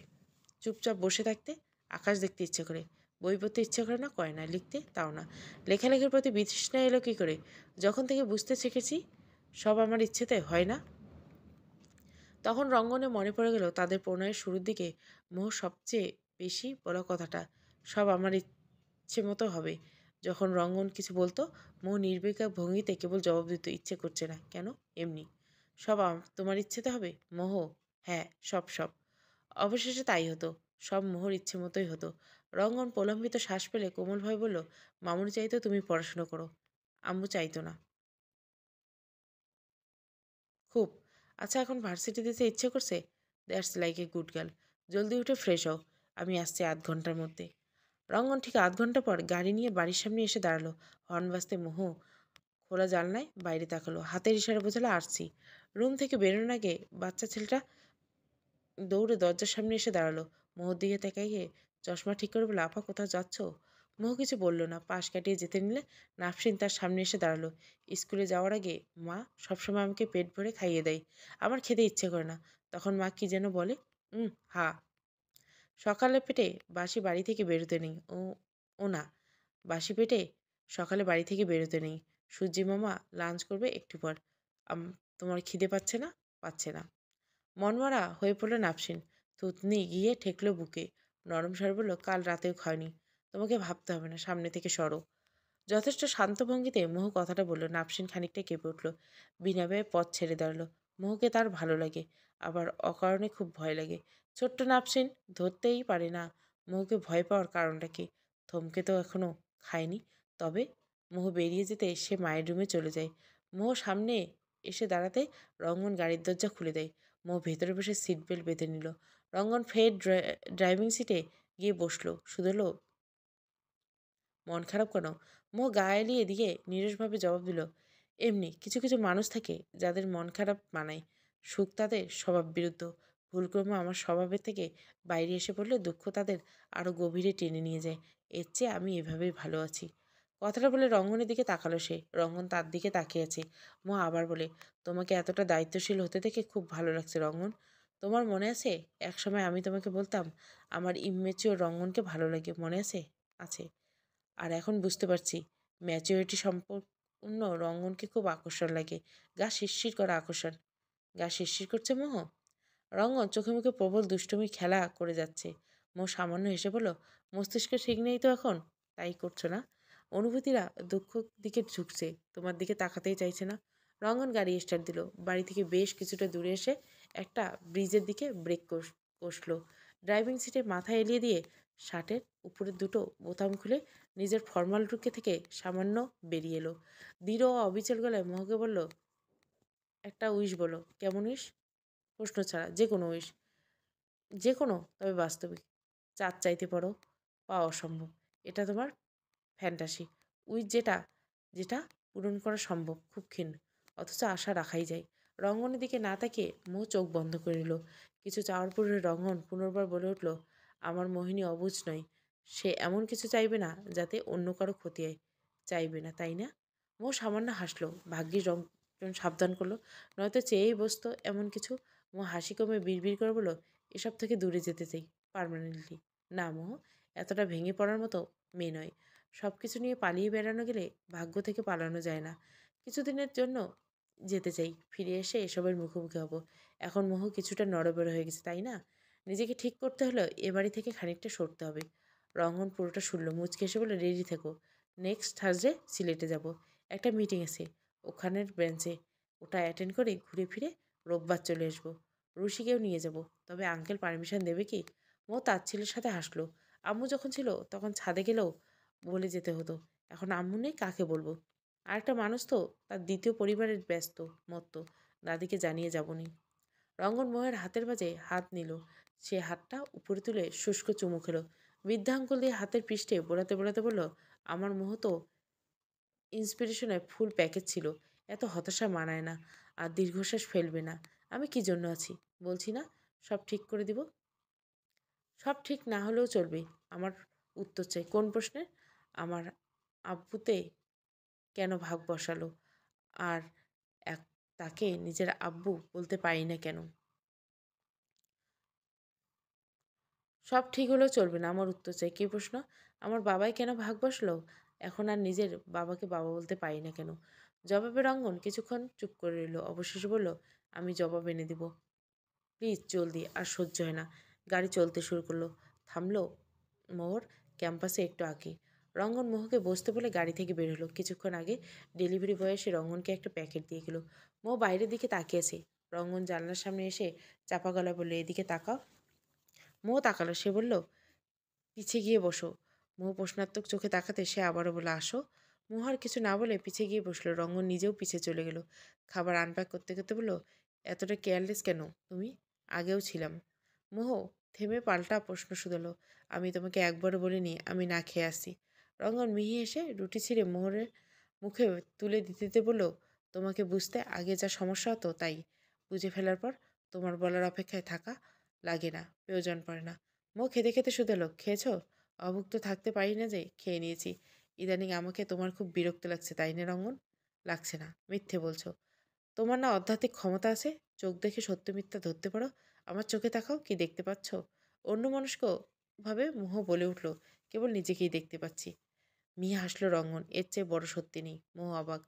চুপচাপ বসে থাকতে, আকাশ দেখতে ইচ্ছে করে। বই পড়তে ইচ্ছে করে না? করে না। লিখতে? তাও না। লেখালেখির প্রতি বিতৃষ্ণা এলো কী করে? যখন থেকে বুঝতে শিখেছি সব আমার ইচ্ছেতে হয় না। তখন রঙ্গনে মনে পড়ে গেল তাদের প্রণয়ের শুরুর দিকে মোহ সবচেয়ে বেশি বলা কথাটা, সব আমার ইচ্ছে মতো হবে। যখন রঙ্গন কিছু বলতো, মোহ নির্বিকার ভঙ্গিতে কেবল জবাব দিত, ইচ্ছে করছে না। কেন? এমনি। সব তোমার ইচ্ছেতে হবে? মোহ, হ্যাঁ, সব সব। অবশেষে তাই হতো। সব মোহর ইচ্ছে মতোই হতো। রঙ্গন প্রলম্বিত শ্বাস পেলে কোমলভাবে বলল, মামুনি চাইতো তুমি পড়াশুনো করো, আম্মু চাইতো না। খুব। আচ্ছা, এখন ভার্সিটি যেতে ইচ্ছে করছে? That's like a good girl. জলদি উঠে ফ্রেশ হও, আমি আসছি আধ ঘন্টার মধ্যে। রঙ্গন ঠিক আধ ঘন্টা পর গাড়ি নিয়ে বাড়ির সামনে এসে দাঁড়ালো। হর্ন বাজতে মোহ খোলা জানলায় বাইরে তাকালো। হাতের ইশারা বোঝালো আসছি। রুম থেকে বেরোনোর আগে বাচ্চা ছেলেটা দৌড়ে দরজার সামনে এসে দাঁড়ালো। মোহর দিকে তাকাইয়ে চশমা ঠিক করে বলে, আপা কোথাও যাচ্ছ? মোহ কিছু বলল না। পাশ কাটিয়ে যেতে নিলে নাফসিন তার সামনে এসে দাঁড়ালো। স্কুলে যাওয়ার আগে মা সবসময় আমাকে পেট ভরে খাইয়ে দেয়। আমার খেতে ইচ্ছে করে না। তখন মা কি যেন বলে, হা। সকালে পেটে বাসি বাড়ি থেকে বেরোতে নেই। ও ও না, বাসি পেটে সকালে বাড়ি থেকে বেরোতে নেই। সূর্যি মামা লাঞ্চ করবে একটু পর। তোমার খিদে পাচ্ছে না? পাচ্ছে না। মনমরা হয়ে পড়ল নাফসিন। থুতনি গিয়ে ঠেকল বুকে। নরম স্বরে বলল, কাল রাতেও খায়নি। তোমাকে ভাবতে হবে না, সামনে থেকে সরো। যথেষ্ট শান্ত ভঙ্গিতে মোহ কথাটা বলল। নাফসিন খানিকটা কেঁপে উঠল। বিনা ব্যয়ে পথ ছেড়ে দাঁড়ালো। মোহকে তার ভালো লাগে, আবার অকারণে খুব ভয় লাগে। ছোট্ট নাফসিন ধরতেই পারে না মোহকে ভয় পাওয়ার কারণটা কি। থমকে তো এখনো খায়নি। তবে মোহ বেরিয়ে যেতে সে মায়ের রুমে চলে যায়। মোহ সামনে এসে দাঁড়াতে রঙ্গন গাড়ির দরজা খুলে দেয়। মোহ ভেতরে বসে সিট বেল্ট বেঁধে নিল। রঙ্গন ফের ড্রাইভিং সিটে গিয়ে বসলো। শুধলো, মন খারাপ কেন? মোহ গা এলিয়ে দিয়ে নীরসভাবে জবাব দিল, এমনি। কিছু কিছু মানুষ থাকে যাদের মন খারাপ মানায়। সুখ তাদের স্বভাব বিরুদ্ধ। ভুলক্রমে আমার স্বভাবের থেকে বাইরে এসে পড়লে দুঃখ তাদের আরও গভীরে টেনে নিয়ে যায়। এর চেয়ে আমি এভাবেই ভালো আছি। কথাটা বলে রঙ্গনের দিকে তাকালো সে। রঙ্গন তার দিকে তাকিয়ে আছে। মোহ আবার বলে, তোমাকে এতটা দায়িত্বশীল হতে দেখে খুব ভালো লাগছে রঙ্গন। তোমার মনে আছে একসময় আমি তোমাকে বলতাম আমার ইম্মেচিওর রঙ্গনকে ভালো লাগে, মনে আছে? আছে। আর এখন বুঝতে পারছি ম্যাচুরিটি সম্পন্ন রঙ্গনকে খুব আকর্ষণ লাগে। গা শিরশির করা আকর্ষণ। গা শিরশির করছে মোহ? রঙ্গন চোখে মুখে প্রবল দুষ্টুমি খেলা করে যাচ্ছে। মোহ সামান্য হেসে বলল, মস্তিষ্ক ঠিক নেই তো এখন, তাই করছো না। অনুভূতিরা দুঃখ দিকে ঝুঁকছে, তোমার দিকে তাকাতেই চাইছে না। রঙ্গন গাড়ি স্টার্ট দিল। বাড়ি থেকে বেশ কিছুটা দূরে এসে একটা ব্রিজের দিকে ব্রেক কষলো। ড্রাইভিং সিটে মাথা এলিয়ে দিয়ে শার্টের উপরের দুটো বোতাম খুলে নিজের ফর্মাল লুকে থেকে সামান্য বেরিয়ে এলো। দৃঢ় ও অবিচল গলায় মোহকে বলল, একটা উইশ বলো। কেমন উইশ? প্রশ্ন ছাড়া যে কোনো উইশ। যে কোনো, তবে বাস্তবিক। চাঁদ চাইতে পারো, পাওয়া অসম্ভব। এটা তোমার ফ্যান্টাসি। উইশ যেটা যেটা পূরণ করা সম্ভব, খুব ক্ষীণ, অথচ আশা রাখাই যায়। রঙ্গনের দিকে না তাকিয়ে মোহ চোখ বন্ধ করে নিল। কিছু চাওয়ার পূর্বে রঙ্গন পুনর্বার বলে উঠল, আমার মোহিনী অবুঝ নয়। সে এমন কিছু চাইবে না যাতে অন্য কারো ক্ষতি হয়। চাইবে না, তাই না? মোহ সামান্য হাসলো। ভাগ্যিস রঙ্গন সাবধান করলো, নয়তো চেয়েই বসতো এমন কিছু। মোহ হাসি কমে বিড়বিড় করে বলল, এসব থেকে দূরে যেতে চাই, পার্মানেন্টলি। না মোহ, এতটা ভেঙে পড়ার মতো মেয়ে নয়। সব কিছু নিয়ে পালিয়ে বেড়ানো গেলে ভাগ্য থেকে পালানো যায় না। কিছুদিনের জন্য যেতে চাই, ফিরে এসে এসবের মুখোমুখি হব। এখন মোহ কিছুটা নড়বড়ে হয়ে গেছে, তাই না? নিজেকে ঠিক করতে হলো এ বাড়ি থেকে খানিকটা সরতে হবে। রঙ্গন পুরোটা শুনল। মুচকে এসে বলে, রেডি থেকো। নেক্সট থার্সডে সিলেটে যাব। একটা মিটিং আছে ওখানের ব্রাঞ্চে। ওটা অ্যাটেন্ড করে ঘুরে ফিরে রোববার চলে আসবো। রুশিকেও নিয়ে যাব। তবে আঙ্কেল পারমিশন দেবে কি? ও তার ছেলের সাথে হাসলো। আম্মু যখন ছিল তখন ছাদে গেলেও বলে যেতে হতো। এখন আম্মু নেই, কাকে বলবো? আরেকটা মানুষ তো তার দ্বিতীয় পরিবারের ব্যস্ত মত্ত। দাদিকে জানিয়ে যাবনি। রঙ্গন মোহের হাতের মাঝে হাত নিল। সে হাতটা উপরে তুলে শুষ্ক চুমু খেলো। বৃদ্ধা আঙ্গুল দিয়ে হাতের পৃষ্ঠে বোলাতে বোলাতে বলল, আমার মোহ তো ইন্সপিরেশনের ফুল প্যাকেজ ছিল। এত হতাশা মানায় না। আর দীর্ঘশ্বাস ফেলবে না। আমি কি জন্য আছি বলছি না? সব ঠিক করে দিব। সব ঠিক না হলেও চলবে। আমার উত্তর চাই। কোন প্রশ্নের? আমার আব্বুতে কেন ভাগ বসালো? আর এক তাকে নিজের আব্বু বলতে পারি না কেন? সব ঠিক হলেও চলবে না। আমার উত্তর চাই। কী প্রশ্ন? আমার বাবাই কেন ভাগ বসলো? এখন আর নিজের বাবাকে বাবা বলতে পারি না কেন? জবাবে রঙ্গন কিছুক্ষণ চুপ করে রইল। অবশেষে বলল, আমি জবাব এনে দিব। প্লিজ জলদি, আর সহ্য হয় না। গাড়ি চলতে শুরু করলো। থামলো মোহর ক্যাম্পাসে একটু আগে। রঙ্গন মোহকে বসতে বলে গাড়ি থেকে বের হলো। কিছুক্ষণ আগে ডেলিভারি বয় এসে রঙ্গনকে একটা প্যাকেট দিয়ে গেল। মোহ বাইরের দিকে তাকিয়েছে। রঙ্গন জানলার সামনে এসে চাপা গলায় বলল, এদিকে তাকাও। মোহ তাকালো। সে বলল, পিছে গিয়ে বসো। মোহ প্রশ্নাত্মক চোখে তাকাতে সে আবারও বলে, আসো। মোহ আর কিছু না বলে পিছে গিয়ে বসলো। রঙ্গন নিজেও পিছে চলে গেল। খাবার আনপ্যাক করতে করতে বলল, এতটা কেয়ারলেস কেন তুমি? আগেও ছিলাম। মোহ থেমে পাল্টা প্রশ্ন শুধালো, আমি তোমাকে একবারও বলিনি আমি না খেয়ে আসি? রঙ্গন মিহি এসে রুটি ছিঁড়ে মোহরের মুখে তুলে দিতে দিতে বলল, তোমাকে বুঝতে আগে যা সমস্যা হতো তাই বুঝে ফেলার পর তোমার বলার অপেক্ষায় থাকা লাগে না, প্রয়োজন পড়ে না। মোহ খেতে খেতে শুধালো, খেয়েছো? অভুক্ত থাকতে পারি না যে খেয়ে নিয়েছি। ইদানিং আমাকে তোমার খুব বিরক্ত লাগছে তাই না রঙ্গন? লাগছে না, মিথ্যে বলছো। তোমার না আধ্যাত্মিক ক্ষমতা আছে? চোখ দেখে সত্য মিথ্যা ধরতে পারো। আমার চোখে তাকাও, কি দেখতে পাচ্ছ? অন্যমনস্ক ভাবে মোহ বলে উঠল, কেবল নিজেকেই দেখতে পাচ্ছি। মিয়া হাসল রঙ্গন, এর চেয়ে বড় সত্যি নেই। মোহ অবাক।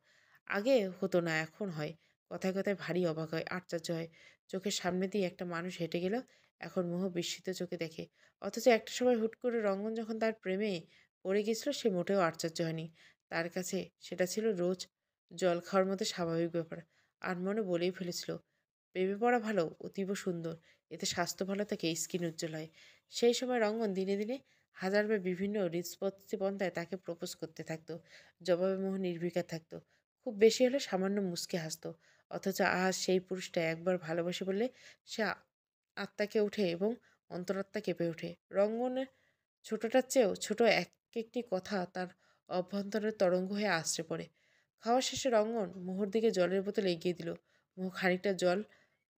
আগে হতো না, এখন হয়। কথায় কথায় ভারী অবাক হয়, আশ্চর্য হয়। চোখের সামনে দিয়ে একটা মানুষ হেঁটে গেল, এখন মোহ বিস্মিত চোখে দেখে। অথচ একটা সময় হুট করে রঙ্গন যখন তার প্রেমে পড়ে গেছিল সে মোটেও আশ্চর্য হয়নি। তার কাছে সেটা ছিল রোজ জল খাওয়ার মতো স্বাভাবিক ব্যাপার। আর মনে বলেই ফেলেছিল, প্রেমে পড়া ভালো, অতীব সুন্দর। এতে স্বাস্থ্য ভালো থাকে, স্কিন উজ্জ্বল হয়। সেই সময় রঙ্গন দিনে দিনে হাজারবার বিভিন্ন হৃৎস্পত্তি পন্থায় তাকে প্রপোজ করতে থাকতো। জবাবে মোহ নির্বিকার থাকতো। খুব বেশি হলে সামান্য মুচকে হাসতো। অথচ আজ সেই পুরুষটা একবার ভালোবাসে বললে সে আত্মাকে ওঠে এবং অন্তরাত্মা কেঁপে ওঠে। রঙ্গনের ছোটটার চেয়েও ছোট এক একটি কথা তার অভ্যন্তরের তরঙ্গ হয়ে আছড়ে পড়ে। খাওয়া শেষে রঙ্গন মোহর দিকে জলের বোতল এগিয়ে দিল। মোহ খানিকটা জল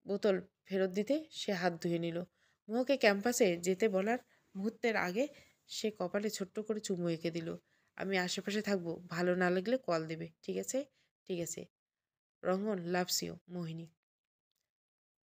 বোতল ফেরত দিতে সে হাত ধুয়ে নিল। মোহকে ক্যাম্পাসে যেতে বলার মুহূর্তের আগে সে কপালে ছোট্ট করে চুমু এঁকে দিল। আমি আশেপাশে থাকবো, ভালো না লাগলে কল দেবে, ঠিক আছে? ঠিক আছে। রঙ্গন, লাভস ইউ মোহিনী।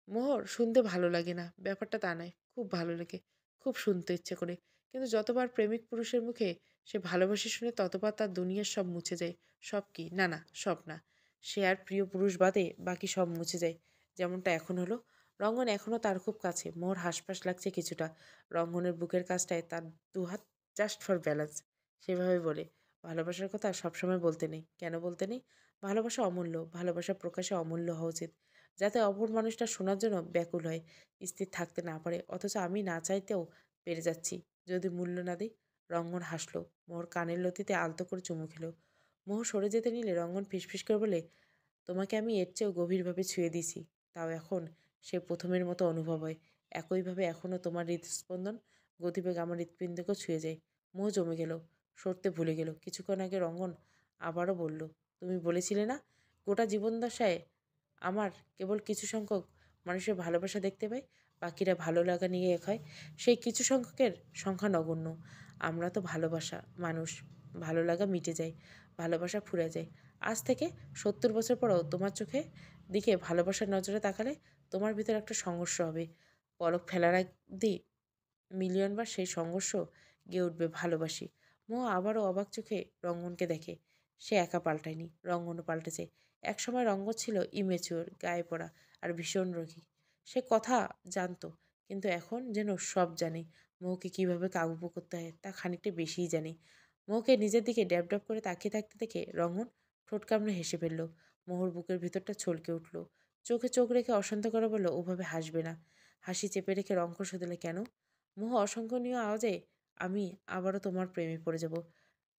মোহর শুনতে ভালো লাগে না, ব্যাপারটা তা নয়। খুব ভালো লাগে, খুব শুনতে ইচ্ছে করে। কিন্তু যতবার প্রেমিক পুরুষের মুখে সে ভালোবাসে শুনে ততবার তার দুনিয়ার সব মুছে যায়। সব কি? না না, সব না। সে আর প্রিয় পুরুষ বাদে বাকি সব মুছে যায়। যেমনটা এখন হলো। রঙ্গন এখনও তার খুব কাছে। মোহর হাসপাস লাগছে কিছুটা। রঙ্গনের বুকের কাছটায় তার দুহাত জাস্ট ফর ব্যালেন্স। সেভাবে বলে, ভালোবাসার কথা সবসময় বলতে নেই। কেন বলতে নেই? ভালোবাসা অমূল্য। ভালোবাসা প্রকাশে অমূল্য হওয়া উচিত, যাতে অপর মানুষটা শোনার জন্য ব্যাকুল হয়, স্থির থাকতে না পারে। অথচ আমি না চাইতেও পেরে যাচ্ছি, যদি মূল্য না দিই। রঙ্গন হাসলো। মোহর কানের লতিতে আলতো করে চুমু খেলো। মোহ সরে যেতে নিলে রঙ্গন ফিসফিস করে বলে, তোমাকে আমি এর চেয়েও গভীরভাবে ছুঁয়ে দিছি। তাও এখন সে প্রথমের মতো অনুভব হয়। একইভাবে এখনও তোমার হৃদস্পন্দন, গতিবেগ আমার হৃৎপিণ্ডকেও ছুঁয়ে যায়। মোহ জমে গেল, সরতে ভুলে গেল। কিছুক্ষণ আগে রঙ্গন আবারও বলল, তুমি বলেছিলে না গোটা জীবনদশায় আমার কেবল কিছু সংখ্যক মানুষের ভালোবাসা দেখতে পাই, বাকিরা ভালো লাগা নিয়ে এক হয়। সেই কিছু সংখ্যকের সংখ্যা নগণ্য। আমরা তো ভালোবাসা মানুষ, ভালো লাগা মিটে যায়, ভালোবাসা ফুরে যায়। আজ থেকে 70 বছর পরেও তোমার চোখে দিকে ভালোবাসার নজরে তাকালে তোমার ভিতর একটা সংঘর্ষ হবে। পলক ফেলার অবধি মিলিয়নবার সেই সংঘর্ষ গিয়ে উঠবে ভালোবাসি। মোহ আবারও অবাক চোখে রঙ্গনকে দেখে। সে একা পাল্টায়নি, রঙ্গনও পাল্টেছে। একসময় রঙ্গন ছিল ইমেচিওর, গায়ে পড়া আর ভীষণ রোগী। সে কথা জানতো, কিন্তু এখন যেন সব জানে। মোহকে কীভাবে কাবু করতে হয় তা খানিকটা বেশিই জানে। মোহকে নিজের দিকে ড্যাব ড্যাব করে তাকিয়ে থাকতে দেখে রঙ্গন ঠোঁট কামড়ে হেসে ফেলল। মোহর বুকের ভিতরটা ছলকে উঠল। চোখে চোখ রেখে অশান্ত করে বলল, ওভাবে হাসবে না। হাসি চেপে রেখে রঙ্ক শুধলে, কেন? মোহ অসংখ্যনীয় আওয়াজে, আমি আবারও তোমার প্রেমে পড়ে যাব।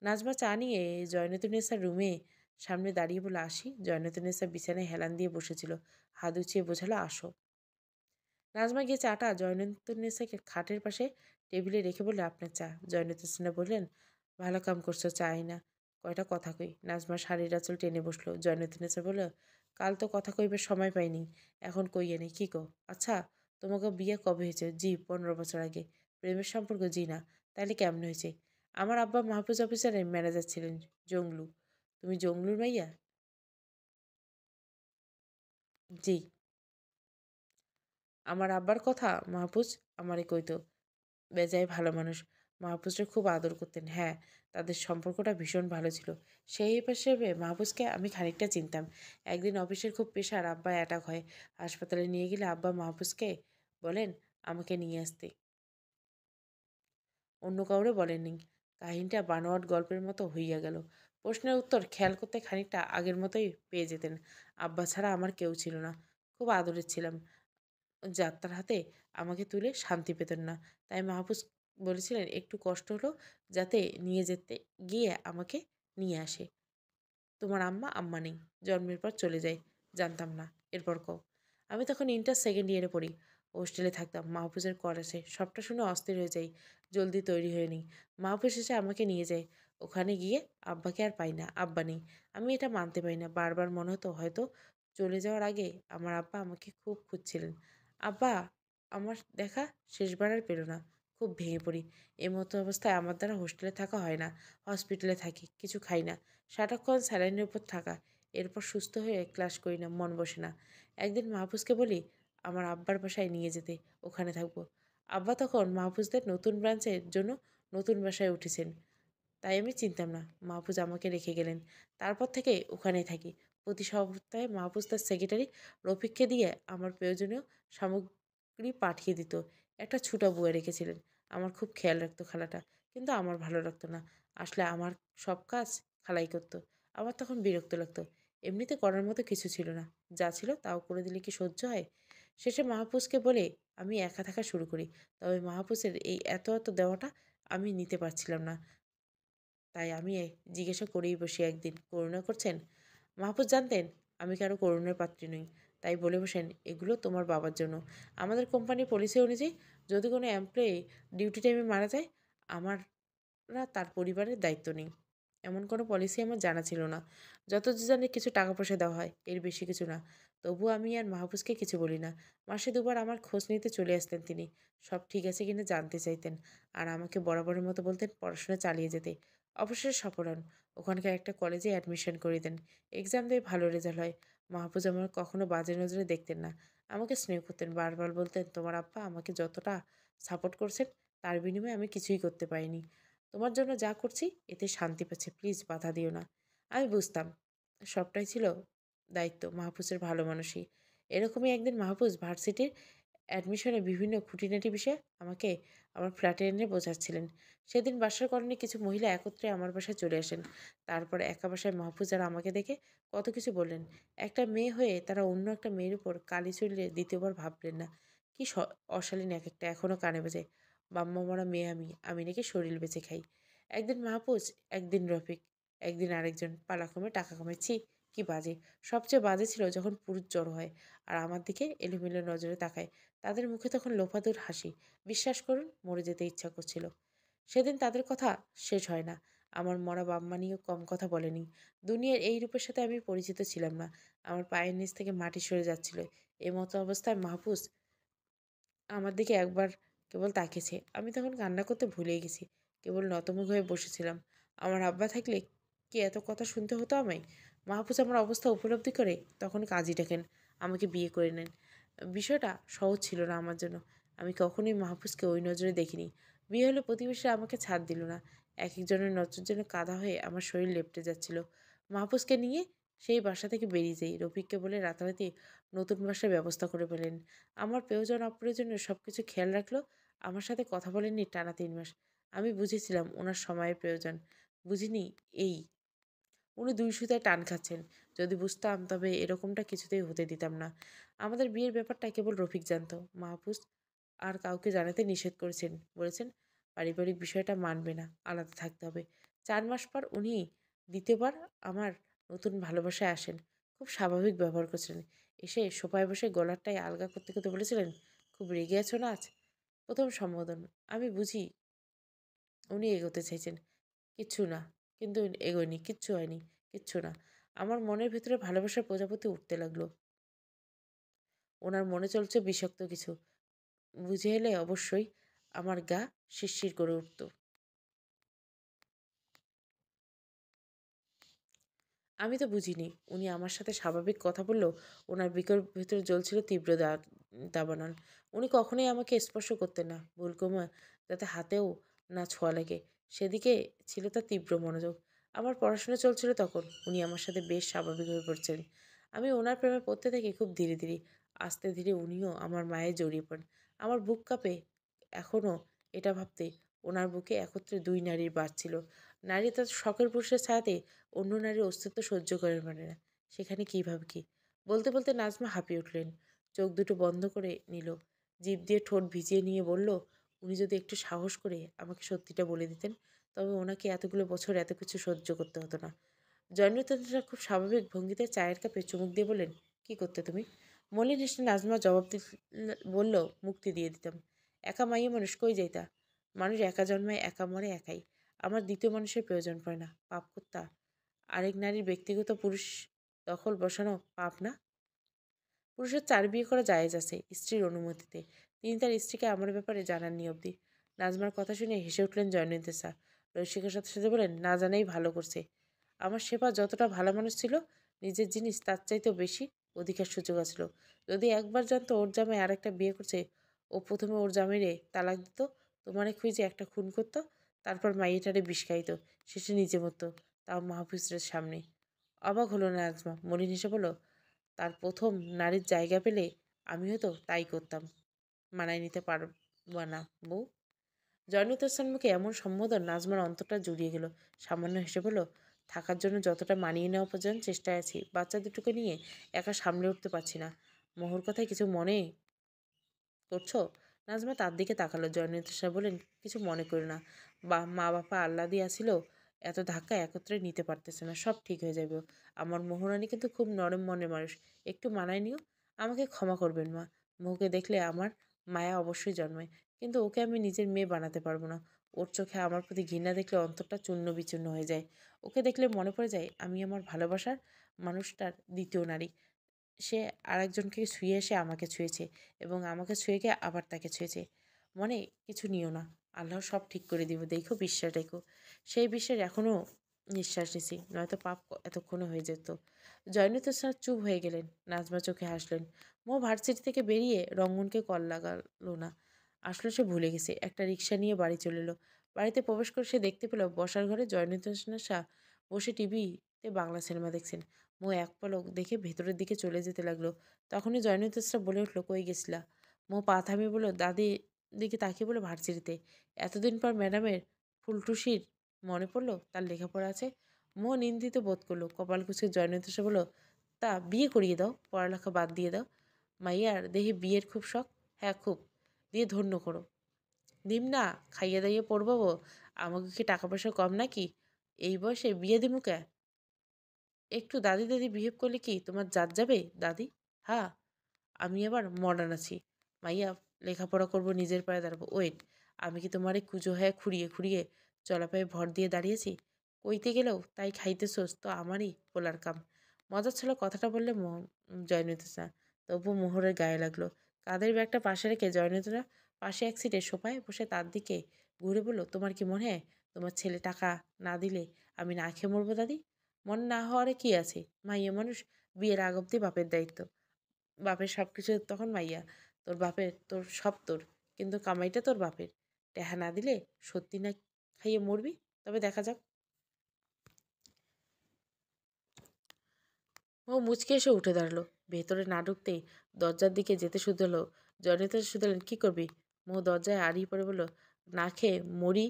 নাজমা চা নিয়ে জয়নতুন্নেসার রুমে সামনে দাঁড়িয়ে বলে, আসি। জয়নতুন্নেসা বিছানায় হেলান দিয়ে বসেছিল। হাত উঁচিয়ে বোঝালো, আসো। নাজমা গিয়ে চাটা জয়নুন্নেসাকে খাটের পাশে টেবিলে রেখে বললে, আপনার চা। জয়নুন্নেসা বললেন, ভালো কাম করছো, চাই না, কয়টা কথা কই। নাজমা শাড়ির আঁচল টেনে বসলো। জয়নুন্নেসা বলল, কাল তো কথা কইবার সময় পাইনি, এখন কইয়ে নেই, কি কো? আচ্ছা, তোমাকে বিয়ে কবে হয়েছে? জি, 15 বছর আগে। প্রেমের সম্পর্ক? জি না। তাইলে কেমন হয়েছে? আমার আব্বা মাহফুজ অফিসারের ম্যানেজার ছিলেন, জংলু। তুমি জংলুর মাইয়া? জি। আমার আব্বার কথা মাহফুজ আমারে কইতো। বেজায় ভালো মানুষ। মাহফুজরে খুব আদর করতেন। হ্যাঁ, তাদের সম্পর্কটা ভীষণ ভালো ছিল। সেই হিসেবে মাহফুজকে আমি খানিকটা চিনতাম। একদিন অফিসের খুব প্রেশার, আব্বা অ্যাটাক হয়। হাসপাতালে নিয়ে গেলে আব্বা মাহফুজকে বলেন আমাকে নিয়ে আসতে। অন্য কাউরে বলেননি। কাহিনীটা বানোয়াট গল্পের মতো হইয়া গেল। প্রশ্নের উত্তর খেয়াল করতে খানিকটা আগের মতোই পেয়ে যেতেন। আব্বা ছাড়া আমার কেউ ছিল না। খুব আদরের ছিলাম। যাত্রার হাতে আমাকে তুলে শান্তি পেতেন না। তাই মাহফুজ বলেছিলেন একটু কষ্ট হলো যাতে নিয়ে যেতে গিয়ে আমাকে নিয়ে আসে। তোমার আম্মা আম্মা নেই, জন্মের পর চলে যায়। জানতাম না। এরপর কও। আমি তখন ইন্টার সেকেন্ড ইয়ারে পড়ি। হোস্টেলে থাকতাম। মাহফুজের কল আসে। সবটা শুনে অস্থির হয়ে যাই। জলদি তৈরি হয়ে নিই। মাহফুজ এসে আমাকে নিয়ে যায়। ওখানে গিয়ে আব্বাকে আর পাই না। আব্বা নেই। আমি এটা মানতে পারি না। বারবার মনে হতো হয়তো চলে যাওয়ার আগে আমার আব্বা আমাকে খুব খুঁজছিলেন। আব্বা আমার দেখা শেষবার আর পেল না। খুব ভেঙে পড়ি। এই মতো অবস্থায় আমার দ্বারা হোস্টেলে থাকা হয় না। হসপিটালে থাকি, কিছু খাই না, সারাক্ষণ স্যালাইনের উপর থাকা। এরপর সুস্থ হয়ে ক্লাস করি না, মন বসে না। একদিন মাহফুজকে বলি আমার আব্বার বাসায় নিয়ে যেতে, ওখানে থাকবো। আব্বা তখন মাহফুজদের নতুন ব্রাঞ্চের জন্য নতুন বাসায় উঠেছেন। তাই আমি চিনতাম না। মাহফুজ আমাকে রেখে গেলেন। তারপর থেকে ওখানেই থাকি। প্রতি সপ্তাহে মাহফুজ তার সেক্রেটারি রফিককে দিয়ে আমার প্রয়োজনীয় সামগ্রী পাঠিয়ে দিত। একটা ছোটা বুয়া রেখেছিলেন। আমার খুব খেয়াল রাখতো খালাটা। কিন্তু আমার ভালো লাগতো না। আসলে আমার সব কাজ খালাই করতো। আমার তখন বিরক্ত লাগতো। এমনিতে করার মতো কিছু ছিল না। যা ছিল তাও করে দিলে কি সহ্য হয়? শেষে মাহফুজকে বলে আমি একা থাকা শুরু করি। তবে মাহফুজের এই এত দেওয়াটা আমি নিতে পারছিলাম না। তাই আমি জিজ্ঞাসা করেই বসি একদিন, করুণা করছেন? মাহফুজ জানতেন আমি কারো করুণার পাত্রী নই। তাই বলে বসেন, এগুলো তোমার বাবার জন্য। আমাদের কোম্পানির পলিসি অনুযায়ী যদি কোনো এমপ্লয়ি ডিউটি টাইমে মারা যায়, আমাররা তার পরিবারের দায়িত্ব নেই। এমন কোনো পলিসি আমার জানা ছিল না। যতদূর জানি কিছু টাকা পয়সা দেওয়া হয়, এর বেশি কিছু না। তবুও আমি আর মাহফুজকে কিছু বলি না। মাসে দুবার আমার খোঁজ নিতে চলে আসতেন তিনি। সব ঠিক আছে কিনা জানতে চাইতেন। আর আমাকে বরাবরের মতো বলতেন পড়াশোনা চালিয়ে যেতে। অবশেষে সফল হন। ওখানকার একটা কলেজে অ্যাডমিশন করিয়ে দেন। এক্সাম দিয়ে ভালো রেজাল্ট হয়। মাহফুজ আমার কখনো বাজে নজরে দেখতেন না। আমাকে স্নেহ করতেন। বারবার বলতেন, তোমার আব্বা আমাকে যতটা সাপোর্ট করছেন তার বিনিময়ে আমি কিছুই করতে পারিনি। তোমার জন্য যা করছি এতে শান্তি পাচ্ছে। প্লিজ বাধা দিও না। আমি বুঝতাম সবটাই ছিল দায়িত্ব, মাহফুজের ভালো মানুষই। এরকমই একদিন মাহফুজ ভার্সিটির অ্যাডমিশনে বিভিন্ন খুঁটিনাটি বিষয়ে আমাকে আমার ফ্ল্যাটে এনে বোঝাচ্ছিলেন। সেদিন বাসার কলোনির কিছু মহিলা একত্রে আমার বাসায় চলে আসেন। তারপর একা বাসায় মাহফুজ আর আমাকে দেখে কত কিছু বললেন। একটা মেয়ে হয়ে তারা অন্য একটা মেয়ের উপর কালি চড়লে দ্বিতীয়বার ভাবলেন না। কি অশালীন এক একটা, এখনও কানে বাজে। বাম্মা মরা মেয়ে আমি, আমি নাকি শরীর বেঁচে খাই। একদিন মাহফুজ, একদিন রফিক, একদিন আরেকজন পালাক্রমে টাকা কামাচ্ছি। কি বাজে। সবচেয়ে বাজে ছিল যখন পুরুষ জড়ো হয় আর আমার দিকে এলোমেলো নজরে তাকায়। তাদের মুখে তখন লোফাদুর হাসি। বিশ্বাস করুন, মরে যেতে ইচ্ছা করছিল। সেদিন তাদের কথা শেষ হয় না। আমার মরা বাম্মা নিয়েও কম কথা বলেনি। দুনিয়ার এই রূপের সাথে আমি পরিচিত ছিলাম না। আমার পায়ের নিচ থেকে মাটি সরে যাচ্ছিল। মতো অবস্থায় মাহফুজ আমার দিকে একবার কেবল তাকিয়েছে। আমি তখন কান্না করতে ভুলেই গেছি। কেবল নতমুখ হয়ে বসেছিলাম। আমার আব্বা থাকলে কি এত কথা শুনতে হতো আমায়? মাহফুজ আমার অবস্থা উপলব্ধি করে তখন কাজী ডাকেন। আমাকে বিয়ে করে নেন। বিষয়টা সহজ ছিল না আমার জন্য। আমি কখনোই মাহফুজকে ওই নজরে দেখিনি। বিয়ে হলে প্রতিবেশীরা আমাকে ছাড় দিল না। একেকজনের নজর যেন কাদা হয়ে আমার শরীর লেপ্টে যাচ্ছিল। মাহফুজকে নিয়ে সেই বাসা থেকে বেরিয়ে যাই। রফিককে বলে রাতারাতি নতুন বাসার ব্যবস্থা করে ফেলেন। আমার প্রয়োজন অপ্রয়োজনীয় সবকিছু খেয়াল রাখলো। আমার সাথে কথা বলেননি টানা 3 মাস। আমি বুঝেছিলাম ওনার সময়ের প্রয়োজন। বুঝিনি এই উনি 2 সুতায় টান খাচ্ছেন। যদি বুঝতাম তবে এরকমটা কিছুতেই হতে দিতাম না। আমাদের বিয়ের ব্যাপারটা কেবল রফিক জানতো। মাহফুজ আর কাউকে জানাতে নিষেধ করেছেন। বলেছেন পারিবারিক বিষয়টা মানবে না, আলাদা থাকতে হবে। 4 মাস পর উনি দ্বিতীয়বার আমার নতুন ভালোবাসায় আসেন। খুব স্বাভাবিক ব্যবহার করছিলেন। এসে সোফায় বসে গলারটাই আলগা করতে বলেছিলেন, খুব রেগে আছো না আজ? প্রথম সম্বোধন। আমি বুঝি উনি এগোতে চাইছেন। কিচ্ছু না। কিন্তু এগোয়নি, কিচ্ছু হয়নি, কিচ্ছু না। আমার মনের ভেতরে ভালোবাসার প্রজাপতি উঠতে লাগলো। ওনার মনে চলছে বিষাক্ত কিছু। বুঝে এলে অবশ্যই আমার গা শিরশির করে উঠত। আমি তো বুঝিনি। উনি আমার সাথে স্বাভাবিক কথা বললেও ওনার ভেতরে জ্বলছিল তীব্র দাবানল। উনি কখনোই আমাকে স্পর্শ করতেন না। ভুলক্রমে যাতে হাতেও না ছোঁয়া লাগে। সেদিকে ছিল তার তীব্র মনোযোগ। আমার পড়াশোনা চলছিল তখন। উনি আমার সাথে বেশ স্বাভাবিক হয়ে পড়ছেন। আমি ওনার প্রেমে পড়তে থাকি খুব ধীরে, ধীরে। আস্তে ধীরে উনিও আমার মায়ে জড়িয়ে পড়েন। আমার বুক কাঁপে এখনও এটা ভাবতে, ওনার বুকে একত্রে ২ নারীর বাস ছিল। নারী তার শখের পুরুষের ছায়াতে অন্য নারীর অস্তিত্ব সহ্য করে পারে না। সেখানে কিভাবে কি? বলতে, বলতে নাজমা হাঁপিয়ে উঠলেন। চোখ দুটো বন্ধ করে নিল। জিভ দিয়ে ঠোঁট ভিজিয়ে নিয়ে বলল, উনি যদি একটু সাহস করে আমাকে সত্যিটা বলে দিতেন, তবে ওনাকে এতগুলো বছর এত কিছু সহ্য করতে হতো না। জয়নুদ্দিনরা খুব স্বাভাবিক ভঙ্গিতে চায়ের কাপে চুমুক দিয়ে বললেন, কি করতে তুমি? মলিন হেসে নাজমা জবাব বলল, মুক্তি দিয়ে দিতাম। একা মাইয়া মানুষ কই যাইতা? মানুষ একা জন্মায়, একা মরে, একাই। আমার দ্বিতীয় মানুষের প্রয়োজন পড়ে না। পাপ কর্তা আরেক নারীর ব্যক্তিগত পুরুষ দখল বসানো পাপ না? পুরুষের ৪ বিয়ে করা জায়েজ আছে স্ত্রীর অনুমতিতে। তিনি তার স্ত্রীকে আমার ব্যাপারে জানাননি অবধি। নাজমার কথা শুনে হেসে উঠলেন জয়নুদ্দেসা। রসিকের সাথে সাথে বলেন, না জানাই ভালো করছে। আমার সেবা যতটা ভালো মানুষ ছিল, নিজের জিনিস তার চাইতেও বেশি অধিকার সুযোগ আছিল। যদি একবার জানতো ওর জামাই আরেকটা বিয়ে করছে, ও প্রথমে ওর জামাইরে তালাক দিত, তোমারে খুঁজে একটা খুন করতো, তারপর মাইয়েটারে বিষ খাইত, শেষে নিজে মরতো, তাও মাহফুজের সামনে। অবাক হলো না নাজমা। মলিন হেসে বলল, তার প্রথম নারীর জায়গা পেলে আমিও তো তাই করতাম। মানায় নিতে পারবা না বউ? জয়নুত হাসান মুখে এমন সম্বোধন নাজমার অন্তরটা জুড়িয়ে গেল। সামান্য হেসে বলল, থাকার জন্য যতটা মানিয়ে নেওয়া পর্যন্ত চেষ্টায় আছি, বাচ্চা দুটোকে নিয়ে একা সামলে উঠতে পারছি না। মোহর কথায় কিছু মনে করছো? নাজমা তার দিকে তাকালো। জয়নুত হাসান বলেন, কিছু মনে করি না। মা বাবা আল্লাহ দিয়ে আসিল, এত ধাক্কা একত্রে নিতে পারতেছে না। সব ঠিক হয়ে যাবে। আমার মোহরানি কিন্তু খুব নরম মনের মানুষ। একটু মানায় নিও। আমাকে ক্ষমা করবেন মা। মোহকে দেখলে আমার মায়া অবশ্যই জন্মায়। কিন্তু ওকে আমি নিজের মেয়ে বানাতে পারবো না। ওর চোখে আমার প্রতি ঘৃণা দেখলে অন্তরটা চূর্ণ বিচূর্ণ হয়ে যায়। ওকে দেখলে মনে পড়ে যায় আমি আমার ভালোবাসার মানুষটার দ্বিতীয় নারী। সে আরেকজনকে ছুঁয়ে এসে আমাকে ছুঁয়েছে এবং আমাকে ছুঁয়ে গিয়ে আবার তাকে ছুঁয়েছে। মনে কিছু নিও না। আল্লাহ সব ঠিক করে দিব। দেখো, বিশ্বাস রেখো। সেই বিশ্বাস এখনও নিঃশ্বাস নিছি, নয়তো পাপ এতক্ষণে হয়ে যেত। জয়নুত স্যার চুপ হয়ে গেলেন। নাজমা চোখে হাসলেন। ভার্সিটি থেকে বেরিয়ে রঙ্গনকে কল লাগালো না। আসলে সে ভুলে গেছে। একটা রিক্সা নিয়ে বাড়ি চলে এলো। বাড়িতে প্রবেশ করে সে দেখতে পেল বসার ঘরে জয়নুত শাহ বসে টিভিতে বাংলা সিনেমা দেখছেন। এক পলক দেখে ভেতরের দিকে চলে যেতে লাগলো। তখনই জয়নুদ্দোসরা বলে উঠল, কই গেছিলা? পা থামিয়ে বলল, দাদি দিকে তাকিয়ে বলল, ভার্সিটিতে। এতদিন পর ম্যাডামের ফুলটুসির মনে পড়লো তার লেখাপড়া আছে। নিন্দিত বোধ করলো। কপাল কুচকে জয়নুদ্দোসা বলল, তা বিয়ে করিয়ে দাও, পড়ালেখা বাদ দিয়ে দাও। মাইয়ার দেহে বিয়ের খুব শখ। হ্যাঁ খুব। দিয়ে ধন্য করো। দিম না, খাইয়ে দাইয়ে পড়বো। আমাকে কি টাকা পয়সা কম নাকি? এই বয়সে বিয়ে দিমু কে? একটু দাদি দাদি বিহেভ করলে কি তোমার জাত যাবে দাদি? হ্যাঁ, আমি আবার মডার্ন আছি। মাইয়া লেখাপড়া করব, নিজের পায়ে দাঁড়াবো। ওয়েট, আমি কি তোমার এই কুজো হয়ে খুঁড়িয়ে খুঁড়িয়ে চলাপায়ে ভর দিয়ে দাঁড়িয়েছি? কইতে গেলেও তাই খাইতেছোস তো আমারই পোলার কাম। মজার ছিল কথাটা বললে জয়নিতা, তবু মোহরের গায়ে লাগলো। কাঁধের ব্যাগটা পাশে রেখে জয়নিতা পাশে এক সিটে সোফায় বসে তার দিকে ঘুরে বলল, তোমার কি মনে হয় তোমার ছেলে টাকা না দিলে আমি না খেয়ে মরবো দাদি? মনে না হওয়ারে কি আছে? মাইয়া মানুষ, বিয়ের আগ অব্দি বাপের দায়িত্ব। বাপের সব কিছু তখন মাইয়া। তোর বাপের, তোর সব তোর। কিন্তু কামাইটা তোর বাপের। টেহা না দিলে সত্যি না খাইয়ে মরবি? তবে দেখা যাক। মুচকে এসে উঠে দাঁড়ালো। ভেতরে না ঢুকতেই দরজার দিকে যেতে শুধলো। জনিতা শুধলেন, কি করবি? দরজায় আড়িয়ে পড়ে বলল, না খেয়ে মরি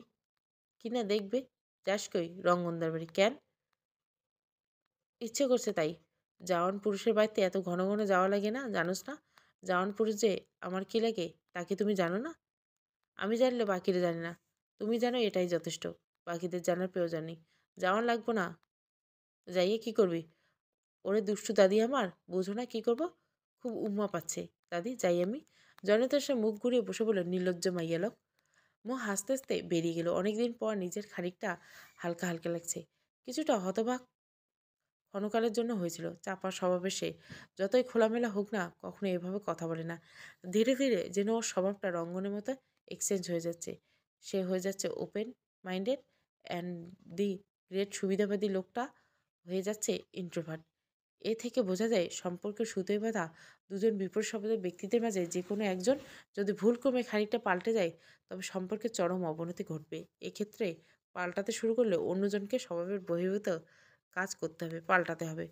কিনা দেখবে। যাস কই? রঙ্গনদার বাড়ি। কেন? ইচ্ছে করছে তাই। জওয়ান পুরুষের বাড়িতে এত ঘন ঘন যাওয়া লাগে না, জানোস না? জওয়ান পুরুষ যে আমার কি লাগে তা কি তুমি জানো না? আমি জানলে বাকিরা জানে না। তুমি জানো, এটাই যথেষ্ট। বাকিদের জানার প্রয়োজন নেই। জওয়ান লাগবো না। যাইয়ে কি করবি? ওরে দুষ্টু দাদি আমার, বুঝো না কি করব? খুব উম্মা পাচ্ছে। দাদি যাই আমি। জনতার সে মুখ ঘুরিয়ে বসে বলল, নির্লজ্জ মাইয়ালোক। মো হাসতে হাসতে বেরিয়ে গেল। অনেকদিন পর নিজের খানিকটা হালকা হালকা লাগছে। কিছুটা হতবাক ক্ষণকালের জন্য হয়েছিল। চাপা স্বভাবের সে, যতই খোলামেলা হোক না, কখনো এভাবে কথা বলে না। ধীরে ধীরে যেন ওর স্বভাবটা রঙ্গনের মতো এক্সচেঞ্জ হয়ে যাচ্ছে। সে হয়ে যাচ্ছে open minded and the great সুবিধাবাদী লোকটা হয়ে যাচ্ছে ইন্ট্রোভার্ট। এ থেকে বোঝা যায় সম্পর্কের সুতোয় বাঁধা দুজন বিপরীত স্বভাবের ব্যক্তিদের মাঝে যে কোনো একজন যদি ভুলক্রমে খানিকটা পাল্টে যায়, তবে সম্পর্কের চরম অবনতি ঘটবে। এক্ষেত্রে পাল্টাতে শুরু করলে অন্যজনকে স্বভাবের বহির্ভূত কাজ করতে হবে, পাল্টাতে হবে।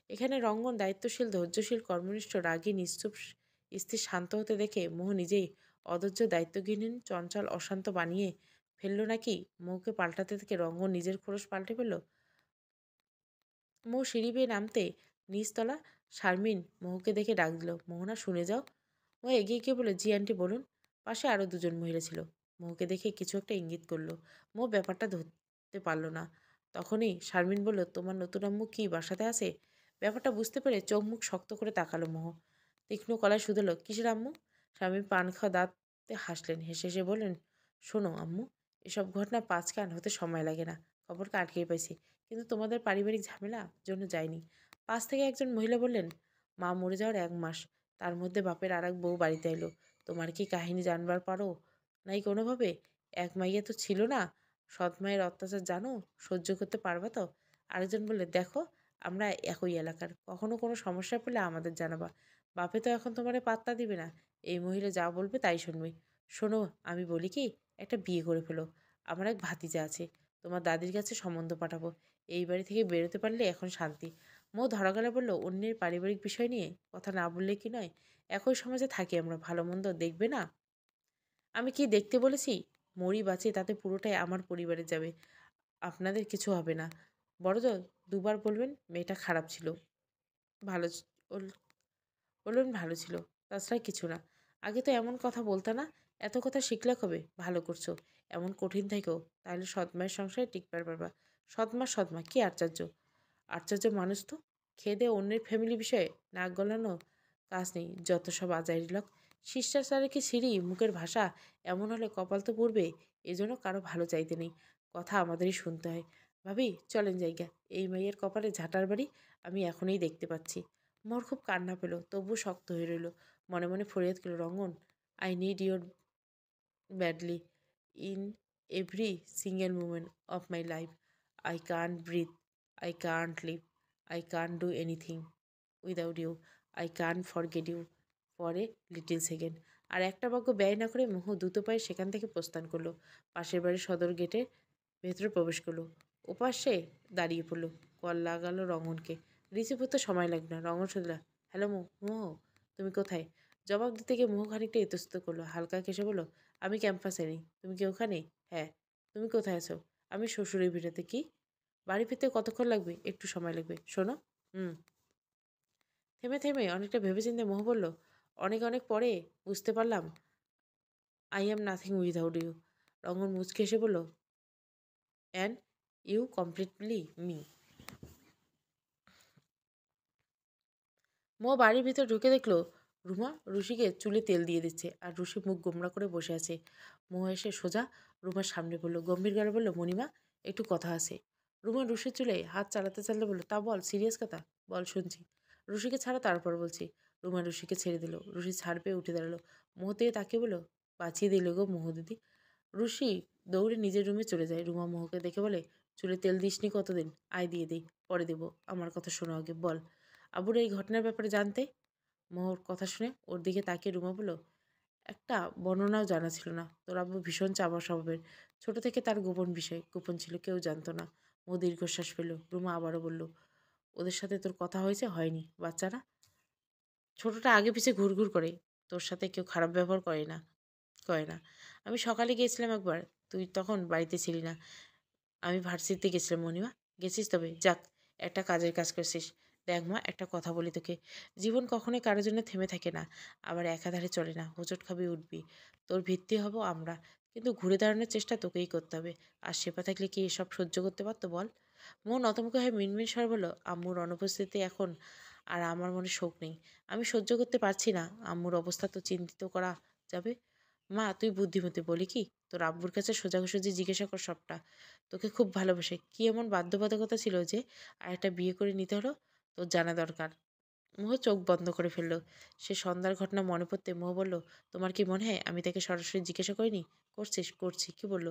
এখানে রঙ্গন দায়িত্বশীল, ধৈর্যশীল, কর্মনিষ্ঠ, রাগী, নিশ্চুপ স্থির, শান্ত হতে দেখে মোহ নিজেই অধৈর্য, দায়িত্বজ্ঞানহীন, চঞ্চল, অশান্ত বানিয়ে ফেললো নাকি? মোহকে পাল্টাতে থেকে রঙ্গন নিজের খোলস পাল্টে ফেলল। মোহ সিঁড়ি বেয়ে নামতে নিচতলা শারমিন মোহকে দেখে ডাক দিল, মোহনা শুনে যাও। মোহ এগিয়ে গিয়ে বলে, জি আন্টি বলুন। পাশে আরও দুজন মহিলা ছিল। মোহকে দেখে কিছু একটা ইঙ্গিত করলো। মোহ ব্যাপারটা ধরতে পারল না। তখনই শারমিন বলল, তোমার নতুন আম্মু কি বাসাতে আছে? ব্যাপারটা বুঝতে পেরে চোখ মুখ শক্ত করে তাকালো মোহ। তীক্ষ্ণ গলায় শুধলো, কিসের আম্মু? শারমিন পান খাওয়া দাঁতে হাসলেন। হেসে হেসে বললেন, শোনো আম্মু, এসব ঘটনা পাঁচ কান হতে সময় লাগে না। খবরটা আটকেই পাইছি, কিন্তু তোমাদের পারিবারিক ঝামেলা জন্য যায়নি। পাশ থেকে একজন মহিলা বললেন, মা মরে যাওয়ার 1 মাস, তার মধ্যে বাপের আর এক বউ বাড়িতে এলো। তোমার কি কাহিনী জানবার পারো নাই কোনোভাবে? এক মাইয়া তো ছিল না, সৎ মায়ের অত্যাচার জানো, সহ্য করতে পারবা তো? আরেকজন বললে, দেখো, আমরা একই এলাকার, কখনো কোনো সমস্যা পেলে আমাদের জানাবা। বাপে তো এখন তোমারে পাত্তা দিবে না। এই মহিলা যা বলবে তাই শুনবে। শোনো, আমি বলি কি, একটা বিয়ে করে ফেলো। আমার এক ভাতিজা আছে, তোমার দাদির কাছে সম্বন্ধ পাঠাবো। এই বাড়ি থেকে বেরোতে পারলে এখন শান্তি। মো ধরা গলা বলল, অন্যের পারিবারিক বিষয় নিয়ে কথা না বললে কি নয়? একই সমাজে থাকি আমরা, ভালো মন্দ দেখবে না? আমি কি দেখতে বলেছি? মরি বাঁচি তাতে পুরোটাই আমার পরিবারে যাবে, আপনাদের কিছু হবে না। বড়জোর দুবার বলবেন মেয়েটা খারাপ ছিল, ভালো বলবেন ভালো ছিল, তাছাড়া কিছু না। আগে তো এমন কথা বলতে না। এত কথা শিখলে কবে? ভালো করছো, এমন কঠিন থেকেও, তাহলে সৎমায়ের সংসারে টিকবার পারবা। সৎমা সৎমা কি আশ্চর্য! আশ্চর্য মানুষ তো। খেয়ে দিয়ে অন্যের ফ্যামিলি বিষয়ে নাক গলানো কাজ নেই, যত সব আজাইরি লোক। শিষ্টাচারে কি সিঁড়ি মুখের ভাষা? এমন হলে কপাল তো পড়বে। এজন্য কারো ভালো চাইতে নেই, কথা আমাদেরই শুনতে হয়। ভাবি চলেন জায়গা, এই মেয়ের কপালে ঝাঁটার বাড়ি আমি এখনই দেখতে পাচ্ছি। মোর খুব কান্না পেল, তবুও শক্ত হয়ে রইল। মনে মনে ফরিয়াদ করল, Rangan, I need your badly, in every single moment of my life. I can't breathe, I can't live, I can't do anything without you, I can't forget you for a little second. আর একটা বাক্য ব্যয় না করে মোহ দ্রুত পায়ে সেখান থেকে প্রস্থান করলো। পাশের বাড়ির সদর গেটে ভেতরে প্রবেশ করলো। ওপাশে দাঁড়িয়ে পড়লো। কল লাগালো রঙনকে। রিসিভ হতে সময় লাগবে না। রঙন শুধলা, হ্যালো মোহ, তুমি কোথায়? জবাব দিতে গিয়ে মোহ খানিকটা ইতস্তত করলো। হালকা কেসে বলল, আমি ক্যাম্পাসে নেই। তুমি কি ওখানে? হ্যাঁ। তুমি কোথায় আছো? আমি শ্বশুরের ভিড়াতে। কি? বাড়ি ফিরতে কতক্ষণ লাগবে? একটু সময় লাগবে। শোনো। হুম। থেমে থেমে অনেকটা ভেবেচিন্তে মোহ বলল, অনেক অনেক পরে বুঝতে পারলাম I am nothing without you. Rangan মুচকে এসে বলল, অ্যান্ড ইউ কমপ্লিটলি মি। মো বাড়ির ভিতর ঢুকে দেখলো রুমা রুশিকে চুলে তেল দিয়ে দিচ্ছে, আর রুশি মুখ গোমড়া করে বসে আছে। মো এসে সোজা রুমার সামনে বললো, গম্ভীর গলা বলল, মণিমা, একটু কথা আছে। রুমা রুশির চুলে হাত চালাতে চালাতে বললো, তা বল, সিরিয়াস কথা বল, শুনছি। রুশিকে ছাড়া, তারপর বলছি। রুমা রুশিকে ছেড়ে দিল। রুশি ছাড় পেয়ে উঠে দাঁড়ালো। মোহ দিয়ে তাকে বললো, বাঁচিয়ে দিলে গো মোহ দিদি। রুশি দৌড়ে নিজের রুমে চলে যায়। রুমা মোহকে দেখে বলে, চুলে তেল দিসনি কতদিন? আয় দিয়ে দিই, পরে দেবো। আমার কথা শোনো আগে, বল আবুর এই ঘটনার ব্যাপারে জানতে। মোহর কথা শুনে ওর দিকে তাকিয়ে রুমা বলল, একটা বর্ণনাও জানা ছিল না। তোর আব্বু ভীষণ চাপা স্বভাবের। ছোট থেকে তার গোপন বিষয়, গোপন ছিল, কেউ জানতো না। মোহ দীর্ঘশ্বাস ফেলল। রুমা আবারও বলল, ওদের সাথে তোর কথা হয়েছে? হয়নি। বাচ্চারা ছোটটা আগে পিছে ঘুরঘুর করে, তোর সাথে কেউ খারাপ ব্যবহার করে না। আমি সকালে গিয়েছিলাম একবার, তুই তখন বাড়িতে ছিলি না। আমি ভার্সিটিতে গেছিলাম মণিমা। গেছিস? তবে যাক, একটা কাজের কাজ করছিস। দেখ মা, একটা কথা বলি তোকে, জীবন কখনোই কারোর জন্য থেমে থাকে না, আবার একাধারে চলে না। হোঁচট খাবি, উঠবি, তোর ভিত্তি হব আমরা, কিন্তু ঘুরে দাঁড়ানোর চেষ্টা তোকেই করতে হবে। আর সেপা থাকলে কি এসব সহ্য করতে পারতো বল? মন নতমুখে হয়ে মিনমিন স্বর বলল, আম্মুর অনুপস্থিতি এখন আর আমার মনে শোক নেই। আমি সহ্য করতে পারছি না। আম্মুর অবস্থা তো চিন্তিত করা যাবে। মা তুই বুদ্ধিমতী, বলি কি, তোর আব্বুর কাছে সোজাসুজি জিজ্ঞাসা কর সবটা। তোকে খুব ভালোবাসে। কি এমন বাধ্যবাধকতা ছিল যে আর একটা বিয়ে করে নিতে হলো? তোর জানা দরকার। মোহ চোখ বন্ধ করে ফেলল। সে সন্ধ্যার ঘটনা মনে পড়তে মোহ বলল, তোমার কি মনে হয় আমি তাকে সরাসরি জিজ্ঞাসা করিনি? করছিস? করছি। কি বলল?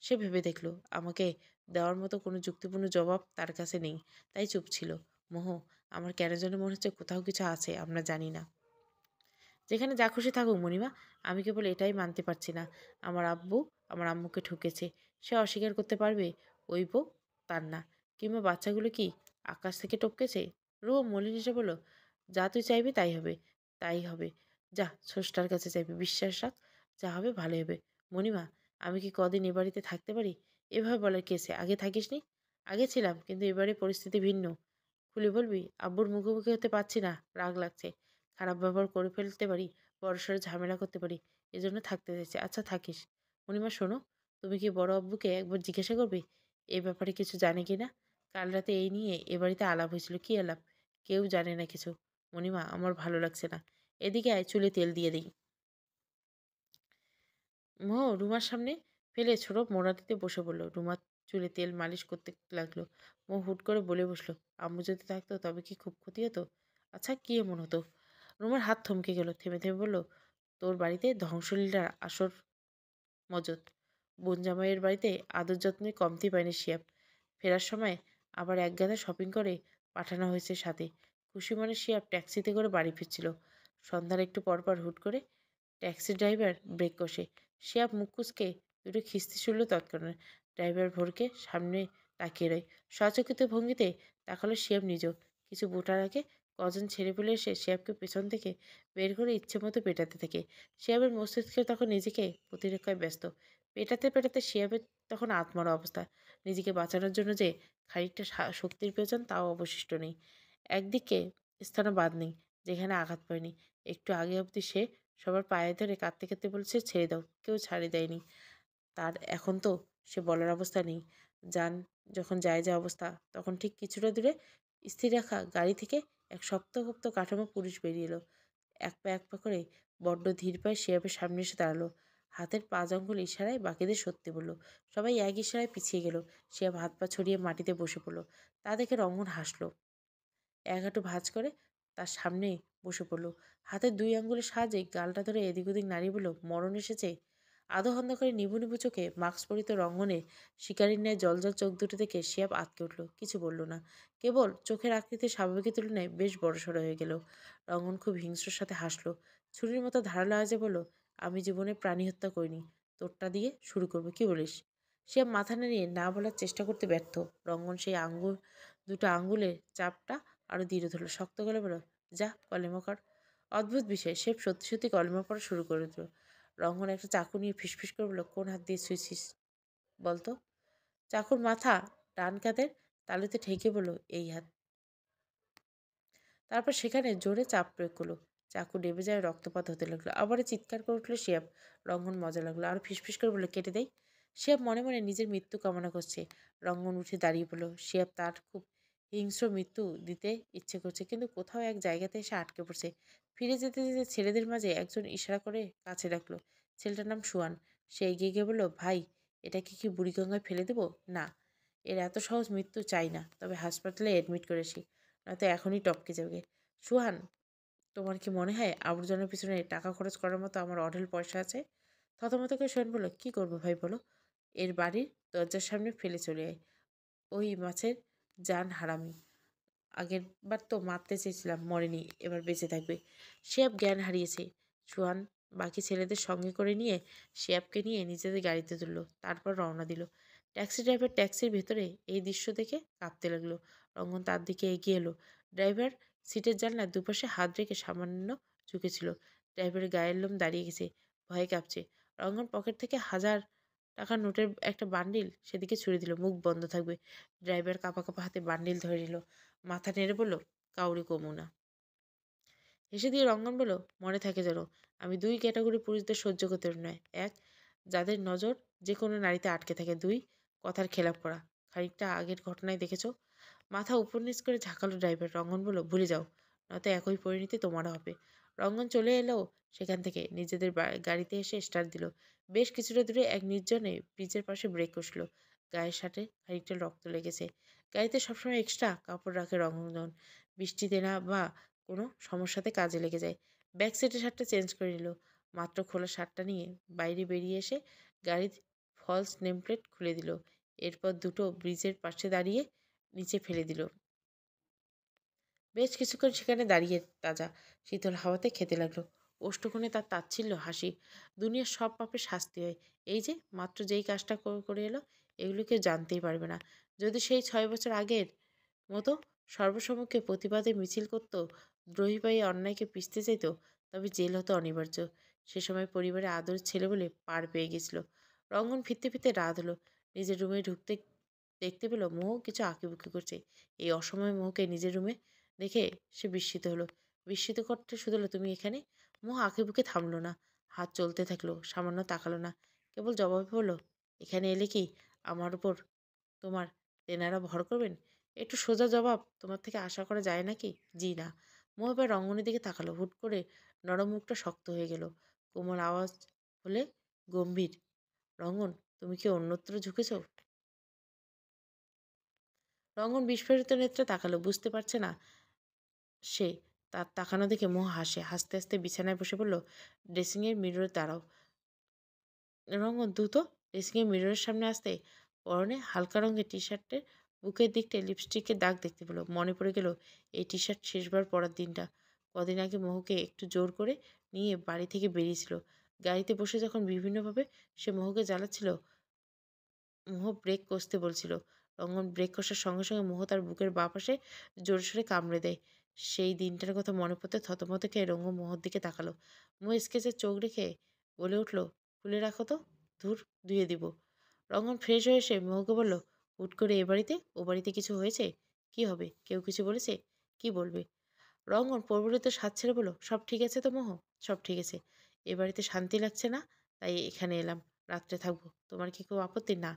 সে ভেবে দেখল আমাকে দেওয়ার মতো কোনো যুক্তিপূর্ণ জবাব তার কাছে নেই, তাই চুপ ছিল। মোহ, আমার কেন যেন মনে হচ্ছে কোথাও কিছু আছে, আমরা জানি না। যেখানে যা খুশি থাকুক মণিমা, আমি কেবল এটাই মানতে পারছি না, আমার আব্বু আমার আম্মুকে ঠুকেছে। সে অস্বীকার করতে পারবে ওই বউ তার না? কিংবা বাচ্চাগুলো কি আকাশ থেকে টপকেছে? রুমা মলিন হেসে বলল, যা তুই চাইবি তাই হবে। তাই হবে। যা স্রষ্টার কাছে চাইবি, বিশ্বাস রাখ, যা হবে ভালো হবে। মণিমা, আমি কি কদিন এ বাড়িতে থাকতে পারি? এভাবে বলার কেসে, আগে থাকিসনি? আগে ছিলাম, কিন্তু এবারে পরিস্থিতি ভিন্ন। খুলে বলবি? আব্বুর মুখোমুখি হতে পারছি না, রাগ লাগছে। খারাপ ব্যবহার করে ফেলতে পারি, বড়সড় ঝামেলা করতে পারি, এজন্য থাকতে চাইছি। আচ্ছা থাকিস। মণিমা শোনো, তুমি কি বড় আব্বুকে একবার জিজ্ঞাসা করবে এই ব্যাপারে কিছু জানে কি না? কাল রাতে এই নিয়ে এ বাড়িতে আলাপ হয়েছিল। কি আলাপ? কেউ জানে না কিছু। মণিমা, আমার ভালো লাগছে না। এদিকে আয়, চুলে তেল দিয়ে দিই। মোহ রুমার সামনে ফেলে ছোট মোড়াটিতে বসে পড়ল। রুমা চুলে তেল মালিশ করতে লাগলো। মোহ হুট করে বলে বসলো, আম্মু যদি থাকতো তবে কি খুব ক্ষতি হতো? আচ্ছা কি এমন হতো? রুমার হাত থমকে গেল। থেমে থেমে বলল, তোর বাড়িতে ধ্বংসলীলার আসর মজত। বোন জামাইয়ের বাড়িতে আদর যত্নে কমতি পায়নি শিয়াব। ফেরার সময় আবার একগাদা শপিং করে পাঠানো হয়েছে সাথে। খুশি মনে শিয়াব ট্যাক্সিতে করে বাড়ি ফিরছিল। সন্ধ্যার একটু পরপর হুট করে ট্যাক্সি ড্রাইভার ব্রেক কষে। শিয়াব মুখ কুঁচকে দুটো খিস্তি শুনল তৎক্ষণাৎ। ড্রাইভার ভোরকে সামনে তাকিয়ে রয়। সচকিত ভঙ্গিতে তাকালো শিয়াব নিজেও। কিছু বোটার আগে কজন ছেড়ে ফেলে এসে শিয়াবকে পেছন থেকে বের করে ইচ্ছে মতো পেটাতে থাকে। শিয়াবের মস্তিষ্কে তখন নিজেকে প্রতিরক্ষায় ব্যস্ত। পেটাতে পেটাতে শিয়াবের তখন আত্মার অবস্থা। নিজেকে বাঁচানোর জন্য যে খানিকটা শক্তির প্রয়োজন তাও অবশিষ্ট নেই। একদিকে স্থানও বাদ নেই যেখানে আঘাত পায়নি। একটু আগে অবধি সে সবার পায়ে ধরে কাঁদতে কাঁদতে বলেছে, ছেড়ে দাও। কেউ ছাড়ি দেয়নি। তার এখন তো সে বলার অবস্থা নেই। যান যখন যায় যে অবস্থা, তখন ঠিক কিছুটা দূরে স্থির রাখা গাড়ি থেকে এক শক্তপোক্ত কাঠামো পুরুষ বেরিয়ে এলো। এক পা করে বড্ড ধীর পায়ে শিয়াবের সামনে এসে দাঁড়ালো। হাতের 5 আঙ্গুল ইশারায় বাকিদের সত্যি বলল। সবাই এক ইশারায় পিছিয়ে গেল। শিয়াব হাত পা ছড়িয়ে মাটিতে বসে পড়ল। তা দেখে রঙ্গন হাসলো। এক হাঁটু ভাঁজ করে তার সামনে বসে পড়ল। হাতের 2 আঙ্গুলের সাহায্যে গালটা ধরে এদিক ওদিক নাড়িয়ে বলল, মরণ এসেছে? আধো অন্ধকারে নিভু নিভু চোখে মাস্ক পরিত রঙ্গনে শিকারীর ন্যায় জলজল চোখ দুটো থেকে শিয়াব আঁতকে উঠল। কিছু বলল না। কেবল চোখের আকৃতি স্বাভাবিকের তুলনায় বেশ বড়সড় হয়ে গেল। রঙ্গন খুব হিংস্রর সাথে হাসলো। ছুরির মতো ধারালো আওয়াজে বলল, আমি জীবনে প্রাণী হত্যা করিনি। তোরটা দিয়ে শুরু করবো, কি বলিস? শিয়াব মাথা নাড়িয়ে না বলার চেষ্টা করতে ব্যর্থ। রঙ্গন সেই দুটো আঙ্গুলের চাপটা আরো দৃঢ় ধরল। শক্ত গলা বলল, যা কলেমা কর। অদ্ভুত বিষয়, সে সত্যি সত্যি কলেমা পড়া শুরু করে দিল। রঙ্গন একটা চাকু নিয়ে ফিসফিস করে বলল, কোন হাত দিয়ে ছুঁইছিস বলতো? চাকুর মাথা ডান কাঁধের তালুতে ঠেকে বলল, এই হাত। তারপর সেখানে জোরে চাপ প্রয়োগ করলো। চাকু ডেবে যায়, রক্তপাত হতে লাগলো। আবারও চিৎকার করে উঠলো শিয়াব। রঙ্গন মজা লাগলো, আর ফিসফিস করে বললো, কেটে দেয়। শিয়াব মনে মনে নিজের মৃত্যু কামনা করছে। রঙ্গন উঠে দাঁড়িয়ে পড়লো। শিয়াব তার খুব হিংস্র মৃত্যু দিতে ইচ্ছে করছে, কিন্তু কোথাও এক জায়গাতে এসে আটকে পড়ছে। ফিরে যেতে যেতে ছেলেদের মাঝে একজন ইশারা করে কাছে ডাকলো। ছেলেটার নাম সুয়ান। সে এগিয়ে গিয়ে বলল, ভাই, এটাকে কি বুড়িগঙ্গায় ফেলে দেবো? না, এর এত সহজ মৃত্যু চাই না, তবে হাসপাতালে অ্যাডমিট করেছি, নয়তো এখনই টপকে যাবে। সুহান, তোমার কি মনে হয় আবর্জনার পিছনে টাকা খরচ করার মতো আমার অঢেল পয়সা আছে? থতমত করে সোহান বলল, কি করবো ভাই বলো? এর বাড়ির দরজার সামনে ফেলে চলে আয়। ওই মাছের জান হারামি। আগের বার তো মারতে চেয়েছিলাম, মরেনি, এবার বেঁচে থাকবে। শিয়াব জ্ঞান হারিয়েছে। সুহান বাকি ছেলেদের সঙ্গে করে নিয়ে শিয়াবকে নিয়ে নিজেদের গাড়িতে তুলল। তারপর রওনা দিল। ট্যাক্সি ড্রাইভার ট্যাক্সির ভেতরে এই দৃশ্য দেখে কাঁপতে লাগলো। রঙ্গন তার দিকে এগিয়ে এলো। ড্রাইভার সিটের জানলার দুপাশে হাত রেখে সামান্য ঝুঁকেছিল। ড্রাইভারের গায়ের লোম দাঁড়িয়ে গেছে, ভয়ে কাঁপছে। রঙ্গন পকেট থেকে 1000 টাকার নোটের একটা বান্ডিল সেদিকে ছুড়ে দিল। মুখ বন্ধ থাকবে। ড্রাইভার কাঁপা কাঁপা হাতে বান্ডিল ধরে নিল। মাথা নেড়ে বলল, কাউরি কমু না। হেসে দিয়ে রঙ্গন বলল, মনে থাকে যেন, আমি 2 ক্যাটাগরি পুরুষদের সহ্য করতে পারি না। 1, যাদের নজর যে কোনো নারীতে আটকে থাকে। 2, কথার খেলাপ করা। খানিকটা আগের ঘটনায় দেখেছ? মাথা উপর নিচ করে ঝাঁকালো ড্রাইভার। রঙ্গন বলল, ভুলে যাও। নয়তো একই পরিণতি তোমারও হবে। রঙ্গন চলে এলেও সেখান থেকে নিজেদের গাড়িতে এসে স্টার্ট দিল। বেশ কিছুটা দূরে এক নির্জনে ব্রিজের পাশে ব্রেক কষলো। গায়ের শার্টে খানিকটা রক্ত লেগেছে। গাড়িতে সবসময় এক্সট্রা কাপড় রাখে রঙ্গন। বৃষ্টিতে না বা কোনো সমস্যাতে কাজে লেগে যায়। ব্যাক সিটের শার্টটা চেঞ্জ করে নিল। মাত্র খোলা শার্টটা নিয়ে বাইরে বেরিয়ে এসে গাড়ির ফলস নেম প্লেট খুলে দিল। এরপর দুটো ব্রিজের পাশে দাঁড়িয়ে নিচে ফেলে দিল। বেশ কিছুক্ষণ সেখানে দাঁড়িয়ে তাজা শীতল হাওয়াতে খেতে লাগলো। ওষ্ঠকোণে তার তাচ্ছিল্য হাসি। দুনিয়ার সব পাপের শাস্তি হয়। এই যে মাত্র যেই কাজটা করে এলো, এগুলো কেউ জানতেই পারবে না। যদি সেই 6 বছর আগের মতো সর্বসম্মুখে প্রতিবাদে মিছিল করত, দ্রোহী পায়ে অন্যায়কে পিষতে চাইত, তবে জেল হতো অনিবার্য। সে সময় পরিবারে আদরের ছেলে বলে পার পেয়ে গেছিল। রঙ্গন ফিরতে ফিরতে রাত হলো। নিজের রুমে ঢুকতে দেখতে পেল মোহ কিছু আঁকিবুকি করছে। এই অসময়ে মোহকে নিজের রুমে দেখে সে বিস্মিত হলো। বিস্মিত করতে শুধু হলো, তুমি এখানে? মোহ আঁকিবুকি থামলো না। হাত চলতে থাকলো, সামান্য তাকালো না। কেবল জবাবে বলল, এখানে এলে কি আমার উপর তোমার তেনারা ভর করবেন? একটু সোজা জবাব তোমার থেকে আশা করা যায় নাকি? জি না। মোহ এবার রঙ্গনের দিকে তাকালো। হুট করে নরম মুখটা শক্ত হয়ে গেল। কোমল আওয়াজ হলে গম্ভীর, রঙ্গন, তুমি কি অন্যত্র ঝুঁকেছ? রঙ্গন বিস্ফোরিত নেত্রে তাকালো। বুঝতে পারছে না সে। তার তাকানো দেখে মোহ হাসে। হাসতে হাসতে বিছানায় বসে পড়ল। ড্রেসিংয়ের মিররে দাঁড়াও। রঙ্গন দ্রুত ড্রেসিংয়ের মিররের সামনে আসতে পরনে হালকা রঙের টি শার্টের বুকের দিকটায় লিপস্টিকের দাগ দেখতে পেল। মনে পড়ে গেল এই টি শার্ট শেষবার পরার দিনটা। কদিন আগে মোহকে একটু জোর করে নিয়ে বাড়ি থেকে বেরিয়েছিল। গাড়িতে বসে যখন বিভিন্নভাবে সে মোহকে জ্বালাচ্ছিল, মোহ ব্রেক কষতে বলছিল। রঙ্গন ব্রেক কষার সঙ্গে সঙ্গে মোহ তার বুকের বাঁ পাশে জোরে সোরে কামড়ে দেয়। সেই দিনটার কথা মনে পড়তে থতমত খেয়ে রঙ্গ মোহর দিকে তাকালো। মোহ স্কেচে চোখ রেখে বলে উঠল, খুলে রাখো তো, ধুর, ধুয়ে দিব। রঙ্গন ফ্রেশ হয়ে এসে মোহকে বলল, হুট করে এ বাড়িতে ও বাড়িতে কিছু হয়েছে? কি হবে? কেউ কিছু বলেছে? কি বলবে? রঙ্গন প্রবলিত স্বাদ ছেড়ে বলল, সব ঠিক আছে তো মোহ? সব ঠিক আছে। এ বাড়িতে শান্তি লাগছে না, তাই এখানে এলাম। রাত্রে থাকবো। তোমার কি খুব আপত্তি? না।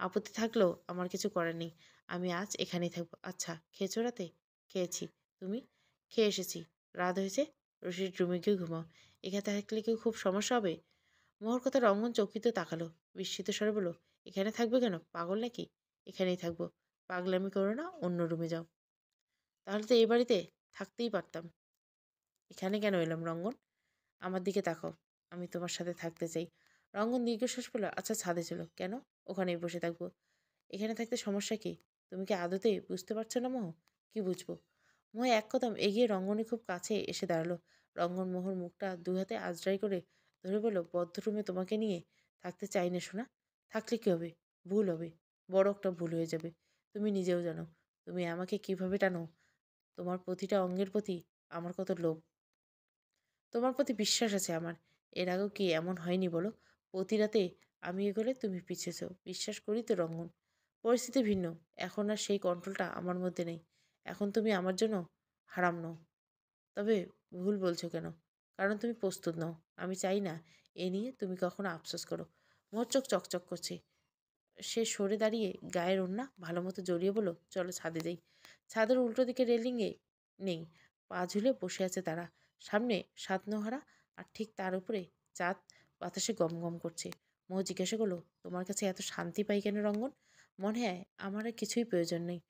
আপত্তি থাকলেও আমার কিছু করার নেই। আমি আজ এখানেই থাকবো। আচ্ছা, খেয়েছো রাতে? খেয়েছি। তুমি? খেয়ে এসেছি। রাত হয়েছে, রশিদ রুমে গিয়ে ঘুমাও। এখানে থাকলে কি খুব সমস্যা হবে? মোহর কথা রঙ্গন চকিত তাকালো। বিস্মিত স্বরে বলল, এখানে থাকবে কেন? পাগল নাকি? এখানেই থাকবো। পাগলামি করো না, অন্য রুমে যাও। তাহলে তো এই বাড়িতে থাকতেই পারতাম। এখানে কেন এলাম রঙ্গন? আমার দিকে তাকাও। আমি তোমার সাথে থাকতে চাই। রঙ্গন দীর্ঘশ্বাস পেল। আচ্ছা, ছাদে চলো। কেন? ওখানেই বসে থাকবো। এখানে থাকতে সমস্যা কি? তুমি কি আদতেই বুঝতে পারছো না মোহ? কি বুঝবো? মোহ এক কদম এগিয়ে রঙ্গনের খুব কাছে এসে দাঁড়ালো। রঙ্গন মোহর মুখটা দু হাতে আজরাই করে ধরে বলল, বদ্ধ রুমে তোমাকে নিয়ে থাকতে চাই না শোনা। থাকলে কি হবে? ভুল হবে। বড় একটা ভুল হয়ে যাবে। তুমি নিজেও জানো তুমি আমাকে কিভাবে টানো। তোমার প্রতিটা অঙ্গের প্রতি আমার কত লোভ। তোমার প্রতি বিশ্বাস আছে আমার। এর আগেও কি এমন হয়নি বলো? প্রতি রাতে আমি এগোলে তুমি পিছেছ। বিশ্বাস করি তো রঙ্গন। পরিস্থিতি ভিন্ন। এখন আর সেই কন্ট্রোলটা আমার মধ্যে নেই। এখন তুমি আমার জন্য হারাম নও। তবে ভুল বলছো কেন? কারণ তুমি প্রস্তুত নও। আমি চাই না এ নিয়ে তুমি কখনো আফসোস করো। মোর চোখ চকচক করছে। সে সরে দাঁড়িয়ে গায়ের ওড়না ভালো মতো জড়িয়ে বলল, চলো ছাদে যাই। ছাদের উল্টো দিকে রেলিংয়ে নেই, পা ঝুলে বসে আছে তারা। সামনে স্বাদনহারা, আর ঠিক তার উপরে চাঁদ বাতাসে গম গম করছে। মোহ জিজ্ঞাসা করলো, তোমার কাছে এত শান্তি পাই কেন রঙ্গন? মনে হয় আমার আর কিছুই প্রয়োজন নেই।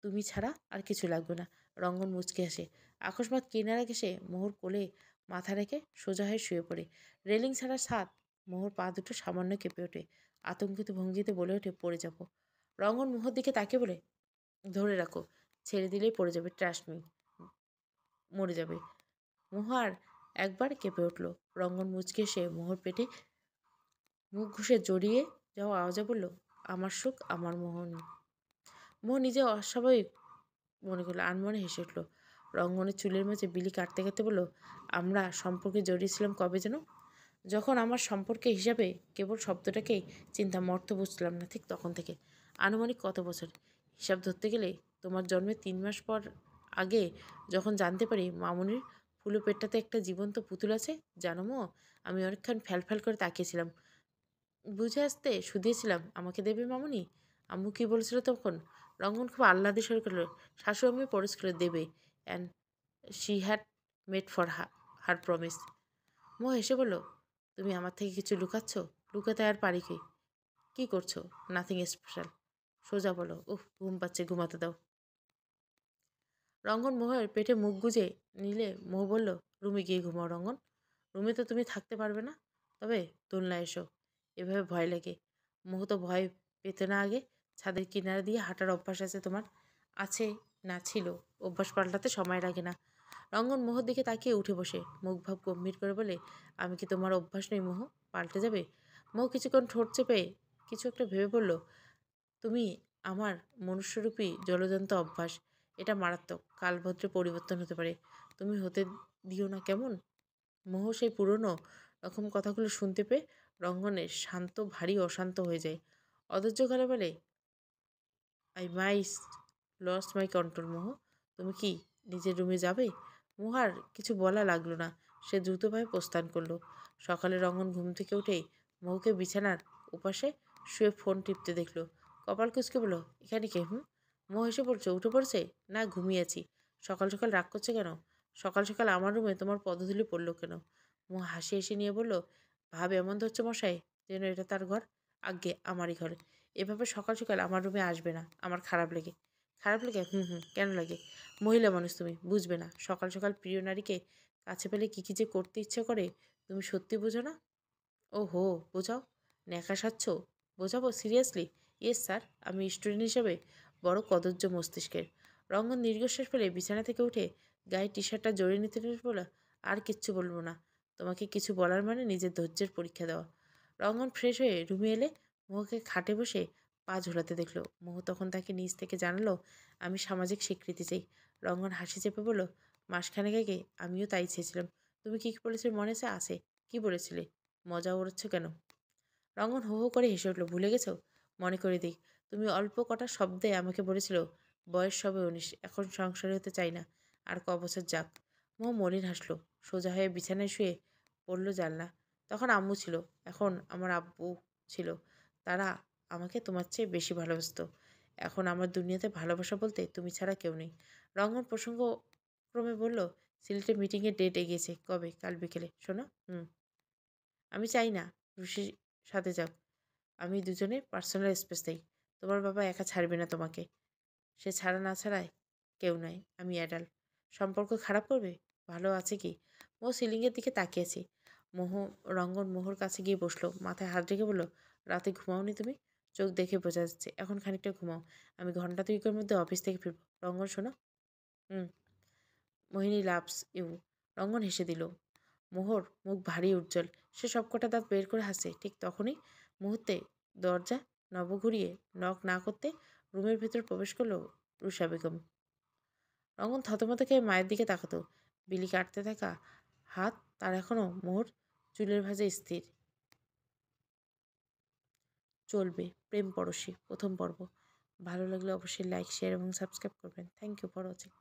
তুমি ছাড়া আর কিছু লাগবে না। রঙ্গন মুচকে আসে। আকস্মাৎ কিনারা ঘেসে মোহর কোলে মাথা রেখে সোজা হয়ে শুয়ে পড়ে। রেলিং ছাড়া ছাদ। মোহর পা দুটো সামান্য কেঁপে ওঠে। আতঙ্কিত ভঙ্গিতে বলে ওঠে, পড়ে যাব। রঙ্গন মোহর দিকে তাকিয়ে বলে, ধরে রাখো, ছেড়ে দিলেই পড়ে যাবে, ট্রাস্ট মি, মরে যাবে। মোহ আর একবার কেঁপে উঠল। রঙ্গন মুচকে এসে মোহর পেটে মুখ ঘুষে জড়িয়ে যাওয়া আওয়াজে বলল, আমার সুখ আমার মোহনী। মোহ নিজে অস্বাভাবিক মনে করলো, আনমনে হেসে উঠল। রঙ্গনের চুলের মাঝে বিলি কাটতে কাটতে বলল, আমরা সম্পর্কে জড়িয়েছিলাম কবে যেন? যখন আমার সম্পর্কে হিসাবে কেবল শব্দটাকেই চিন্তা, মর্থ বুঝলাম না ঠিক তখন থেকে। আনুমানিক কত বছর? হিসাব ধরতে গেলে তোমার জন্মের 3 মাস পর আগে, যখন জানতে পারি মামুনির ফুলো পেটটাতে একটা জীবন্ত পুতুল আছে। জানো মো, আমি অনেকক্ষণ ফ্যাল করে তাকিয়েছিলাম। বুঝে আসতে শুধিয়েছিলাম, আমাকে দেবে মামুনি? আম্মু কি বলেছিল তখন? রঙ্গন খুব আহ্লাদে স্বরে করল, শাশু আম্মি পরশ করে দেবে। And she had made for her promise. মোহ হেসে বলল, তুমি আমার থেকে কিছু লুকাচ্ছ? লুকাতে আর পারি কি? কি করছো? Nothing special. সোজা বলো। উফ, ঘুম পাচ্ছে, ঘুমাতে দাও। রঙ্গন মোহের পেটে মুখ গুজে নিলে মোহ বলল, রুমে গিয়ে ঘুমাও রঙ্গন। রুমে তো তুমি থাকতে পারবে না। তবে দোলনায় এসো। এভাবে ভয় লাগে। মোহ তো ভয় পেতে না আগে। ছাদের কিনারা দিয়ে হাঁটার অভ্যাস আছে তোমার? আছে, না ছিল। অভ্যাস পাল্টাতে সময় লাগে না। রঙ্গন মোহর দিকে তাকিয়ে উঠে বসে মুখ ভাব গম্ভীর করে বলে, আমি কি তোমার অভ্যাস নই মোহ? পাল্টে যাবে? মোহ কিছুক্ষণ ঠোঁট চেপে কিছু একটা ভেবে বলল, তুমি আমার মনুষ্যরূপী জলজন্ত অভ্যাস। এটা মারাত্মক। কালভদ্রে পরিবর্তন হতে পারে। তুমি হতে দিও না কেমন? মোহ সেই পুরনো রকম কথাগুলো শুনতে পেয়ে রঙ্গনের শান্ত ভারী অশান্ত হয়ে যায়। অধৈর্য গলায় বলে, আই মাইস লস্ট মাই কন্ট্রোল মোহ। তুমি কি নিজের রুমে যাবে? মোহার কিছু বলা লাগলো না। সে দ্রুতভাবে প্রস্থান করলো। সকালে রঙ্গন ঘুম থেকে উঠেই মোহকে বিছানার ওপাশে শুয়ে ফোন টিপতে দেখলো। কপাল কুঁচকে বলল, এখানে কে? মোহ হেসে পড়ছে, উঠে পড়ছে। না, ঘুমিয়েছি। সকাল সকাল রাগ করছে কেন? সকাল সকাল আমার রুমে তোমার পদধূলি পড়লো কেন? মোহ হাসি হেসে নিয়ে বলল, ভাব এমন ধরছে মশাই যেন এটা তার ঘর। আজ্ঞে, আমারই ঘর। এভাবে সকাল সকাল আমার রুমে আসবে না, আমার খারাপ লাগে। খারাপ লাগে? কেন লাগে? মহিলা মানুষ তুমি, বুঝবে না। সকাল সকাল প্রিয় নারীকে কাছে পেলে কী কী যে করতে ইচ্ছে করে তুমি সত্যি বোঝো না? ও হো, বোঝাও। ন্যাকা সাজছ? বোঝাবো সিরিয়াসলি? Yes sir. আমি স্টুডেন্ট হিসেবে বড় কদর্য মস্তিষ্কের। রঙ্গন দীর্ঘশ্বাস ফেলে বিছানা থেকে উঠে গায়ে টি শার্টটা জড়িয়ে নিতে নিতে বলে, আর কিচ্ছু বলবো না। তোমাকে কিছু বলার মানে নিজের ধৈর্যের পরীক্ষা দেওয়া। রঙ্গন ফ্রেশ হয়ে রুমে এলে মোহকে খাটে বসে পা ঝোলাতে দেখলো। মোহ তখন তাকে নিজ থেকে জানালো, আমি সামাজিক স্বীকৃতি চাই। রঙ্গন হাসি চেপে বলল, মাসখানেক আগে আমিও তাই চেয়েছিলাম। তুমি কি বলেছিলে মনে আছে? কি বলেছিলে? মজা ওড়াচ্ছ কেন? রঙ্গন হো হো করে হেসে উঠল, ভুলে গেছো? মনে করে দিই। তুমি অল্প কটা শব্দে আমাকে বলেছিল, বয়স সবে 19, এখন সংসারী হতে চাই না। আর বছর যাক। মোহ মলিন হাসলো। সোজা হয়ে বিছানায় শুয়ে পড়ল জানলা। তখন আম্মু ছিল, এখন আমার আব্বু ছিল। তারা আমাকে তোমার চেয়ে বেশি ভালোবাসতো। এখন আমার দুনিয়াতে ভালোবাসা বলতে তুমি ছাড়া কেউ নেই। রঙ্গন প্রসঙ্গক্রমে বলল, সিলেটে মিটিংয়ের ডেট এগিয়েছে। কবে? কাল বিকেলে। শোনো। আমি চাই না রুশির সাথে যাক। আমি দুজনে পার্সোনাল স্পেস চাই। তোমার বাবা একা ছাড়বে না তোমাকে। সে ছাড়া না ছাড়ায় কেউ নাই। আমি অ্যাডাল্ট। সম্পর্ক খারাপ করবে? ভালো আছে কি? সিলিংয়ের দিকে তাকিয়েছি। মোহ রঙ্গন মোহর কাছে গিয়ে বসলো। মাথায় হাত রেখে বলল, রাতে ঘুমাওনি তুমি? চোখ দেখে বোঝা যাচ্ছে। এখন খানিকটা ঘুমাও। আমি ঘন্টা 2 মধ্যে অফিস থেকে ফিরবো। রঙ্গন শোনো। হুম। মোহিনী লাভস ইউ। রঙ্গন হেসে দিল। মোহর মুখ ভারী উজ্জ্বল। সে সবকটা দাঁত বের করে হাসে। ঠিক তখনই মুহূর্তে দরজা নব ঘুরিয়ে নক না করতে রুমের ভেতর প্রবেশ করলো রুষা বেগম। রঙ্গন থতমত খেয়ে মায়ের দিকে তাকাতো। বিলি কাটতে থাকা হাত তার এখনো মোহর চুলের ভাঁজে স্থির। চলবে প্রেম পরশী প্রথম পর্ব। ভালো লাগলে অবশ্যই লাইক, শেয়ার এবং সাবস্ক্রাইব করবেন। Thank you for watching.